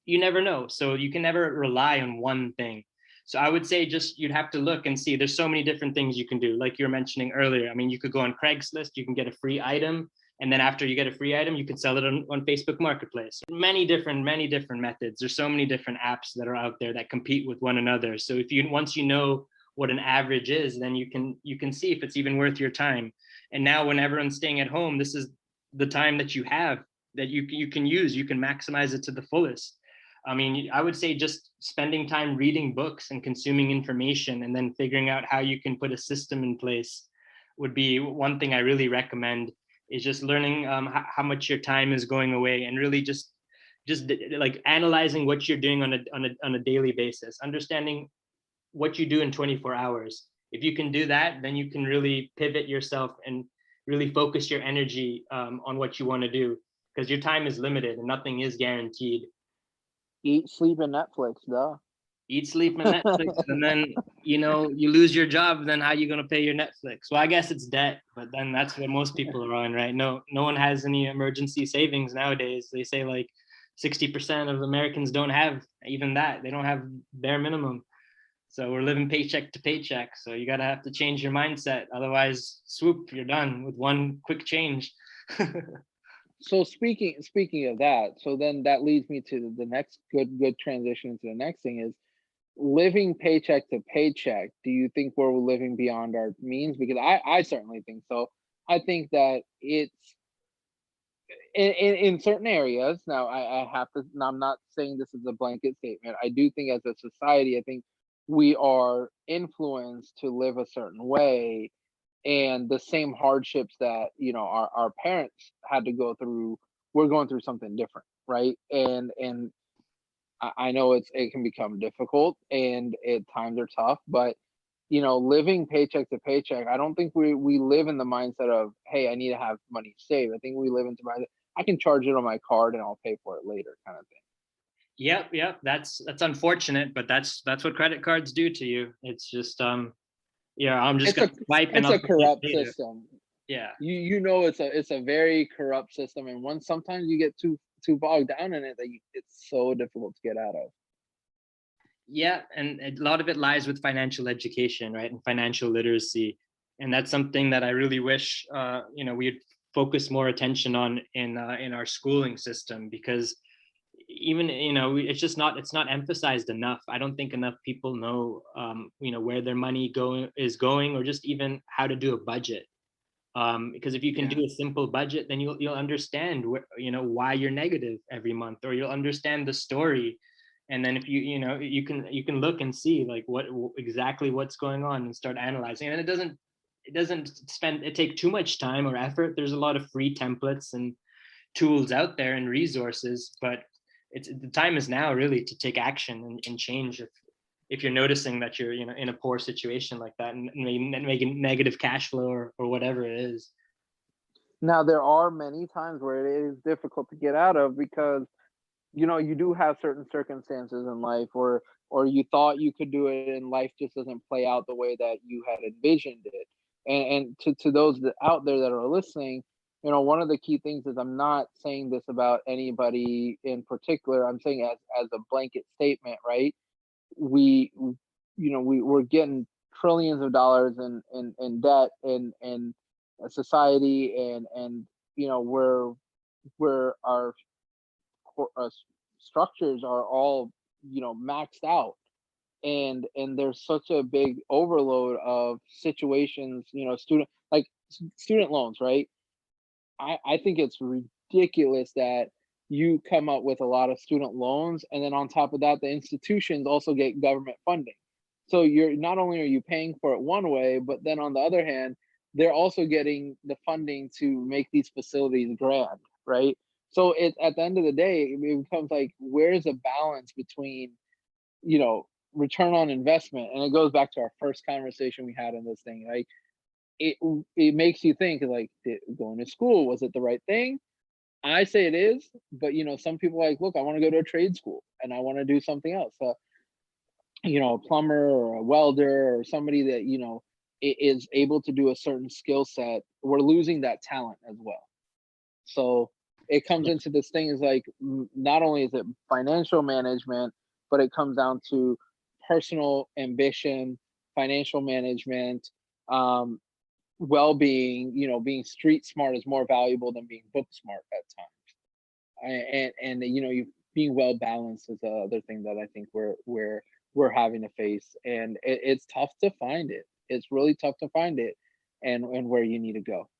you never know. So you can never rely on one thing. So I would say just, you'd have to look and see. There's so many different things you can do. Like you were mentioning earlier, I mean, you could go on Craigslist, you can get a free item. And then after you get a free item, you can sell it on Facebook Marketplace. Many different methods. There's so many different apps that are out there that compete with one another. So once you know what an average is, then you can see if it's even worth your time. And now when everyone's staying at home, this is the time that you have that you can use. You can maximize it to the fullest. I mean, I would say just spending time reading books and consuming information and then figuring out how you can put a system in place would be one thing I really recommend, is just learning how much your time is going away, and really just like analyzing what you're doing on a daily basis, understanding what you do in 24 hours. If you can do that, then you can really pivot yourself and really focus your energy on what you want to do, because your time is limited and nothing is guaranteed. Eat, sleep, and Netflix, duh. Eat, sleep, and Netflix, and then you lose your job. Then how are you gonna pay your Netflix? Well, I guess it's debt, but then that's what most people are on, right? No one has any emergency savings nowadays. They say like 60% of Americans don't have even that. They don't have bare minimum. So we're living paycheck to paycheck. So you gotta have to change your mindset. Otherwise, swoop, you're done with one quick change. So speaking of that, so then that leads me to the next good transition into the next thing is living paycheck to paycheck. Do you think we're living beyond our means? Because I certainly think so. I think that it's in certain areas. Now I have to. Now, I'm not saying this is a blanket statement. I do think as a society, I think we are influenced to live a certain way, and the same hardships that our parents had to go through, we're going through something different, right? And I know it can become difficult and at times are tough, but living paycheck to paycheck, I don't think we live in the mindset of, hey, I need to have money saved. I think we live into mindset, I can charge it on my card and I'll pay for it later, kind of thing. Yep. That's unfortunate, but that's what credit cards do to you. It's just yeah, I'm just gonna swipe and It's I'll a pay you corrupt later. system. Yeah. It's a very corrupt system, and once sometimes you get too bogged down in it that it's so difficult to get out of. Yeah, and a lot of it lies with financial education, right, and financial literacy, and that's something that I really wish we'd focus more attention on in our schooling system, because even it's not emphasized enough. I don't think enough people know where their money is going, or just even how to do a budget. Because if you can do a simple budget, then you'll understand why you're negative every month, or you'll understand the story. And then if you can look and see like what exactly what's going on and start analyzing. And it take too much time or effort. There's a lot of free templates and tools out there and resources, but the time is now really to take action and change if you're noticing that you're in a poor situation like that, and making negative cash flow or whatever it is. Now there are many times where it is difficult to get out of, because you do have certain circumstances in life, or you thought you could do it and life just doesn't play out the way that you had envisioned it. And to those out there that are listening, one of the key things is, I'm not saying this about anybody in particular, I'm saying as a blanket statement, right? We're getting trillions of dollars in debt in society, and where our structures are all maxed out, and there's such a big overload of situations, student loans, right? I think it's ridiculous that you come up with a lot of student loans, and then on top of that, the institutions also get government funding. So you're not only are you paying for it one way, but then on the other hand, they're also getting the funding to make these facilities grand, right? So at the end of the day, it becomes like, where's the balance between, return on investment? And it goes back to our first conversation we had in this thing. Like, it makes you think, like, going to school, was it the right thing? I say it is, but some people are like, look, I want to go to a trade school and I want to do something else. A plumber or a welder or somebody that is able to do a certain skill set. We're losing that talent as well. So it comes into this thing is like, not only is it financial management, but it comes down to personal ambition, financial management, well-being. Being street smart is more valuable than being book smart at times. And you being well balanced is the other thing that I think we're having to face, and it's tough to find it. It's really tough to find it, and where you need to go.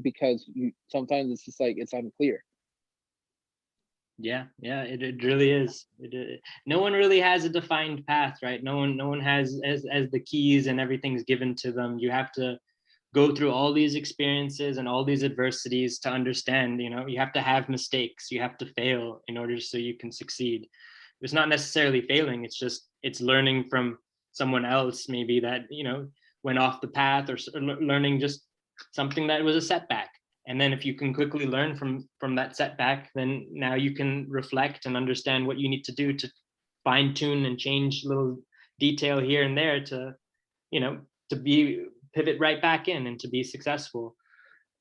Because sometimes it's just like, it's unclear. Yeah, it really is. No one really has a defined path, right? No one has as the keys and everything's given to them. You have to go through all these experiences and all these adversities to understand. You have to have mistakes. You have to fail in order so you can succeed. It's not necessarily failing. It's learning from someone else maybe that went off the path, or learning just something that was a setback. And then if you can quickly learn from that setback, then now you can reflect and understand what you need to do to fine tune and change little detail here and there to you know to be pivot right back in and to be successful.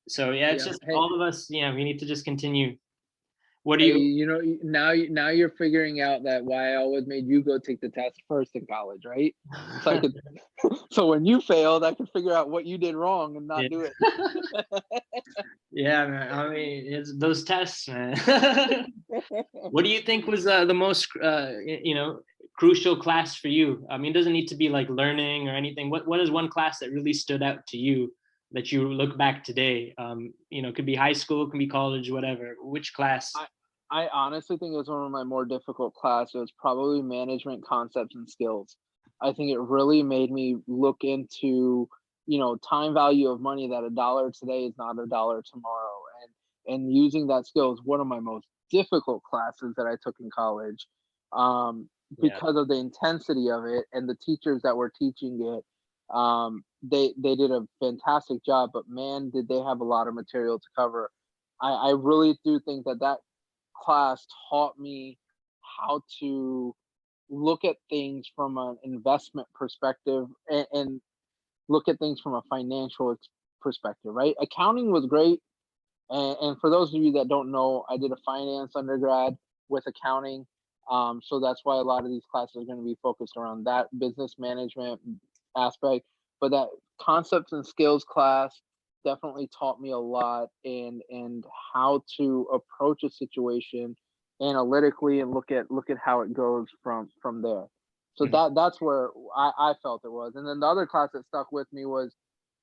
So yeah, it's Yeah. just Hey, all of us, we need to just continue. What do hey, you now you're figuring out that why I always made you go take the test first in college, right? So I could, so when you failed, I could figure out what you did wrong and not yeah. do it. Yeah, man. I mean, it's those tests, man. What do you think was the most crucial class for you? I mean, it doesn't need to be like learning or anything. What is one class that really stood out to you that you look back today? It could be high school, it can be college, whatever. Which class? I I honestly think it was one of my more difficult classes, probably management concepts and skills. I think it really made me look into, time value of money, that a dollar today is not a dollar tomorrow. And using that skill is one of my most difficult classes that I took in college. Um, Yeah. because of the intensity of it and the teachers that were teaching it. They did a fantastic job, but man, did they have a lot of material to cover. I really do think that class taught me how to look at things from an investment perspective, and look at things from a financial perspective, right? Accounting was great. And for those of you that don't know, I did a finance undergrad with accounting. So that's why a lot of these classes are going to be focused around that business management aspect. But that concepts and skills class definitely taught me a lot, and how to approach a situation analytically, and look at how it goes from there. So Mhm. that's where I felt it was. And then the other class that stuck with me was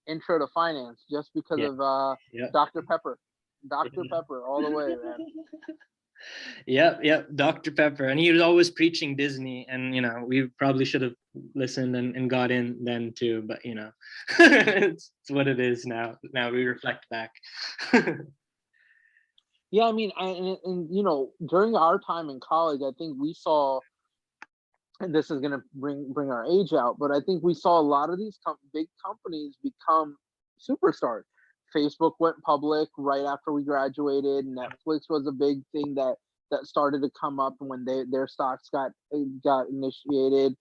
intro to finance, just because Yeah. of Yeah. Dr. Pepper. Dr. Pepper all the way, man. Yep, Dr. Pepper. And he was always preaching Disney. And, we probably should have listened and got in then too. But, it's what it is now. Now we reflect back. Yeah, I mean, during our time in college, I think we saw, and this is gonna bring our age out, but I think we saw a lot of these big companies become superstars. Facebook went public right after we graduated. Netflix was a big thing that started to come up when their stocks got initiated.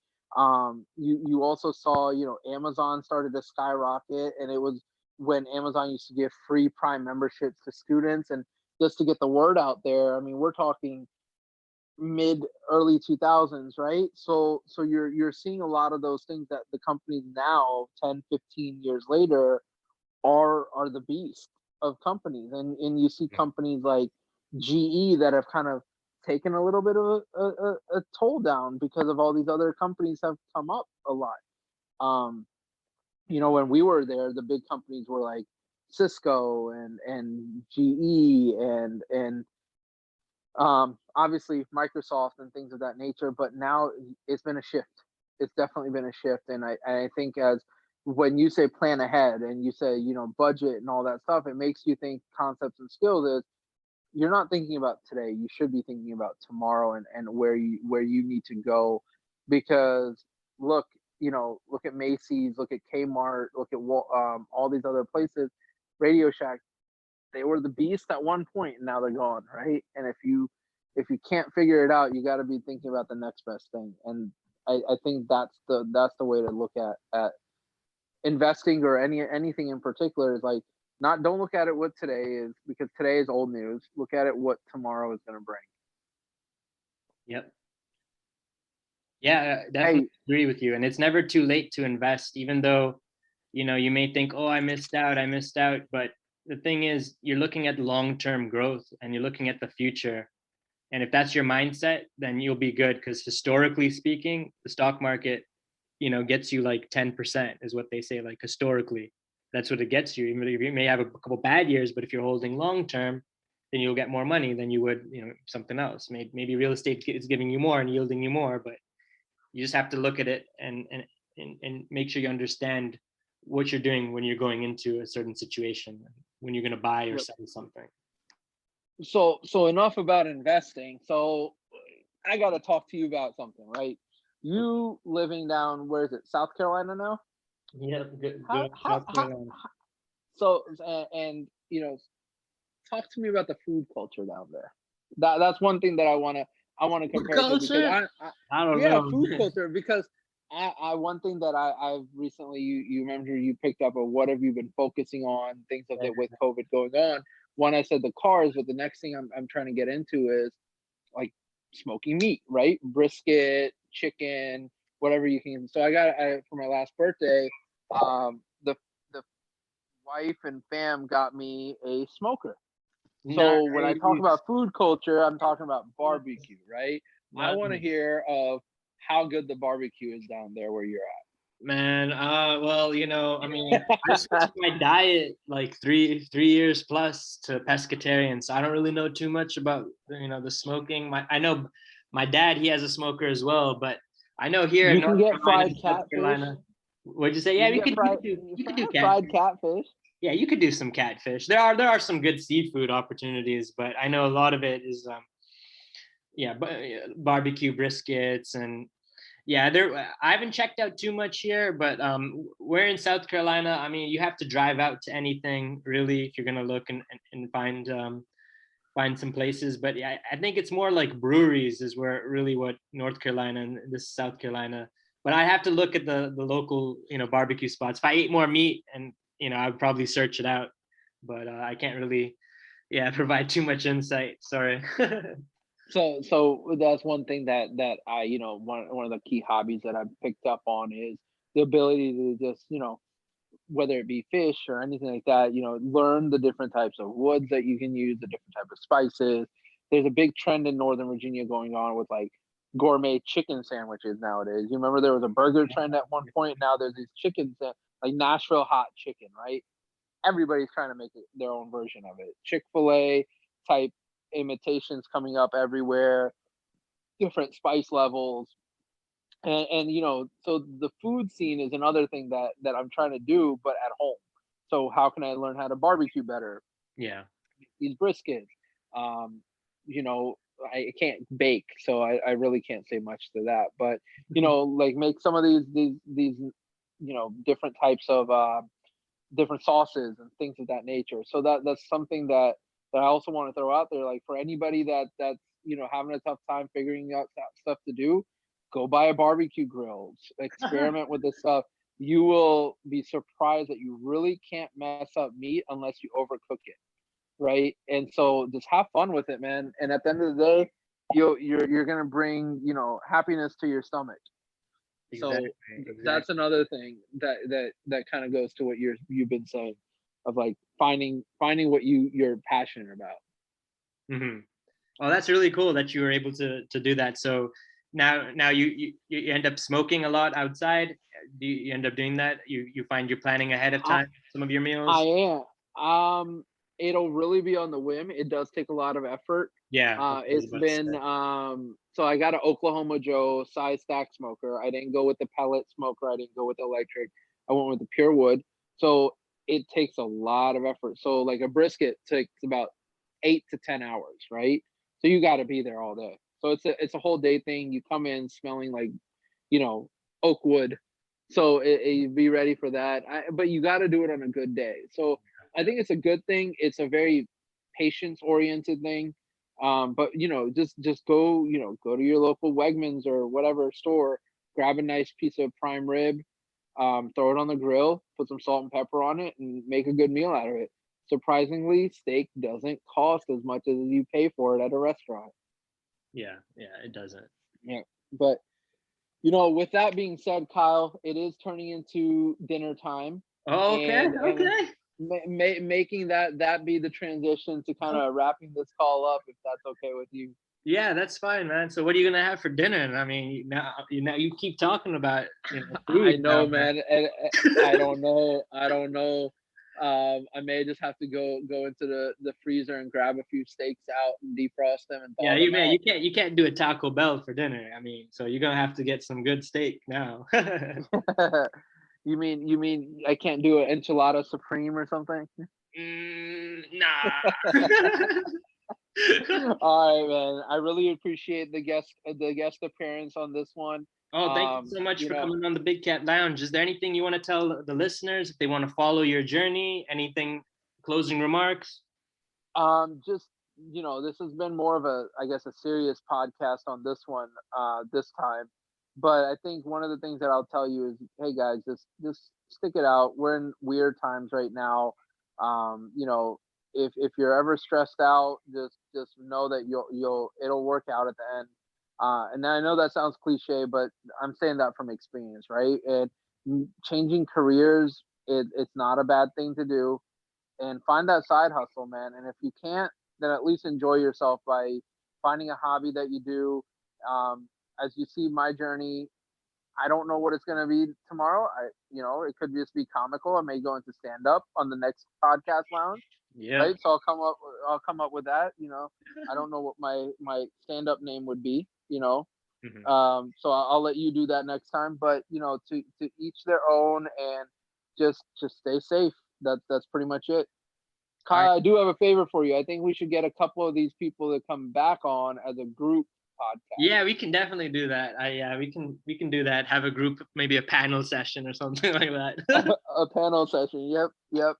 You also saw, Amazon started to skyrocket, and it was when Amazon used to give free Prime memberships to students, and just to get the word out there. I mean, we're talking mid early 2000s, right? So you're seeing a lot of those things that the companies now, 10, 15 years later, are the beast of companies. And you see companies like GE that have kind of taken a little bit of a toll down, because of all these other companies have come up a lot. um when we were there, the big companies were like Cisco and GE and obviously Microsoft and things of that nature. But now it's been a shift. It's definitely been a shift. And I think, as when you say plan ahead and you say, budget and all that stuff, it makes you think concepts and skills is, you're not thinking about today. You should be thinking about tomorrow, and where you need to go. Because look, look at Macy's, look at Kmart, look at all these other places, Radio Shack. They were the beast at one point, and now they're gone, right? And if you can't figure it out, you got to be thinking about the next best thing. And I think that's the way to look at investing, or anything in particular, is like, not, don't look at it what today is, because today is old news. Look at it what tomorrow is going to bring. Yep. Yeah, I definitely Hey, agree with you. And it's never too late to invest, even though, you may think, oh, I missed out. But the thing is, you're looking at long-term growth and you're looking at the future. And if that's your mindset, then you'll be good. Because historically speaking, the stock market, gets you like 10% is what they say, like historically. That's what it gets you. Even if you may have a couple bad years, but if you're holding long term, then you'll get more money than you would, something else. Maybe real estate is giving you more and yielding you more, but you just have to look at it and make sure you understand what you're doing when you're going into a certain situation, when you're going to buy or sell something. So enough about investing. So I got to talk to you about something, right? You living down, where is it, South Carolina now? Yeah, good. South Carolina. So and talk to me about the food culture down there. That's one thing that I want to compare to, because I don't know. Food culture, because I one thing that I've recently, you remember, you picked up on what have you been focusing on, things of that with COVID going on. One, I said the cars, but the next thing I'm trying to get into is like smoking meat, right? Brisket, chicken, whatever you can. So I for my last birthday, the wife and fam got me a smoker. So when I talk about food culture, I'm talking about barbecue, right? I want to hear of how good the barbecue is down there where you're at. Man, well, I mean, I switched my diet like three years plus to pescatarian, so I don't really know too much about the smoking. I know my dad, he has a smoker as well, but I know here in North Carolina, South Carolina. What'd you say? Yeah, you could do fried catfish. Yeah, you could do some catfish. There are some good seafood opportunities, but I know a lot of it is barbecue briskets and. Yeah, I haven't checked out too much here, but we're in South Carolina. I mean, you have to drive out to anything really if you're gonna look and find some places. But yeah, I think it's more like breweries is where really what North Carolina and this South Carolina. But I have to look at the local barbecue spots. If I ate more meat, and I would probably search it out, but I can't really provide too much insight. Sorry. So that's one thing that I one of the key hobbies that I've picked up on is the ability to just whether it be fish or anything like that, learn the different types of woods that you can use, the different type of spices. There's a big trend in Northern Virginia going on with like gourmet chicken sandwiches nowadays. You remember there was a burger trend at one point. Now there's these chickens like Nashville hot chicken, right? Everybody's trying to make their own version of it. Chick-fil-A type imitations coming up everywhere, different spice levels, and so the food scene is another thing that I'm trying to do, but at home. So how can I learn how to barbecue better? Yeah, these briskets. I can't bake, so I really can't say much to that. But like make some of these different types of different sauces and things of that nature. So that's something that I also want to throw out there. Like for anybody that's having a tough time figuring out that stuff to do, go buy a barbecue grill, experiment with this stuff. You will be surprised that you really can't mess up meat unless you overcook it, right? And so just have fun with it, man. And at the end of the day, you're gonna bring happiness to your stomach. Exactly. That's another thing that kind of goes to what you've been saying, of like finding what you're passionate about. Mm-hmm. Well, that's really cool that you were able to do that. So now you end up smoking a lot outside. Do you end up doing that? You find you're planning ahead of time some of your meals? I am. It'll really be on the whim. It does take a lot of effort. Yeah. It's been so I got an Oklahoma Joe size stack smoker. I didn't go with the pellet smoker. I didn't go with the electric. I went with the pure wood. So it takes a lot of effort. So like a brisket takes about 8 to 10 hours, right? So you got to be there all day. So it's a whole day thing. You come in smelling like, oak wood. So you be ready for that. But you got to do it on a good day. So I think it's a good thing. It's a very patience oriented thing. But just go, go to your local Wegmans or whatever store, grab a nice piece of prime rib, throw it on the grill, put some salt and pepper on it, and make a good meal out of it. Surprisingly, steak doesn't cost as much as you pay for it at a restaurant. Yeah, it doesn't. Yeah, but with that being said, Kyle, it is turning into dinner time. Oh, okay, okay. Making that be the transition to kind of wrapping this call up, if that's okay with you. Yeah, that's fine, man. So what are you gonna have for dinner? I mean, now you keep talking about food. I know, man. And I don't know. I may just have to go into the freezer and grab a few steaks out and defrost them and Yeah, thaw them out. you can't do a Taco Bell for dinner. I mean, so you're gonna have to get some good steak now. You mean I can't do an enchilada supreme or something? Nah. All right, man. I really appreciate the guest appearance on this one. Oh, thank you so much for coming on the Big Cat Lounge. Is there anything you want to tell the listeners if they want to follow your journey? Anything, closing remarks? Just, this has been more of a serious podcast on this one, this time. But I think one of the things that I'll tell you is, hey guys, just stick it out. We're in weird times right now. If you're ever stressed out, just know that it'll work out at the end. And I know that sounds cliche, but I'm saying that from experience, right? And changing careers, it's not a bad thing to do. And find that side hustle, man. And if you can't, then at least enjoy yourself by finding a hobby that you do. As you see my journey, I don't know what it's going to be tomorrow. It could just be comical. I may go into stand up on the next podcast lounge. Yeah. Right. So I'll come up with that. I don't know what my stand up name would be. Mm-hmm. So I'll let you do that next time. But to each their own, and just stay safe. That's pretty much it. Kai, right. I do have a favor for you. I think we should get a couple of these people to come back on as a group podcast. Yeah, we can definitely do that. We can do that. Have a group, maybe a panel session or something like that. A panel session. Yep.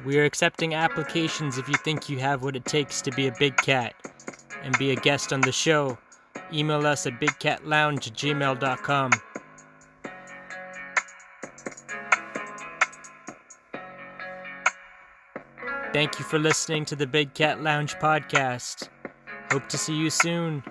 We are accepting applications if you think you have what it takes to be a big cat and be a guest on the show. Email us at bigcatlounge@gmail.com. Thank you for listening to the Big Cat Lounge podcast. Hope to see you soon.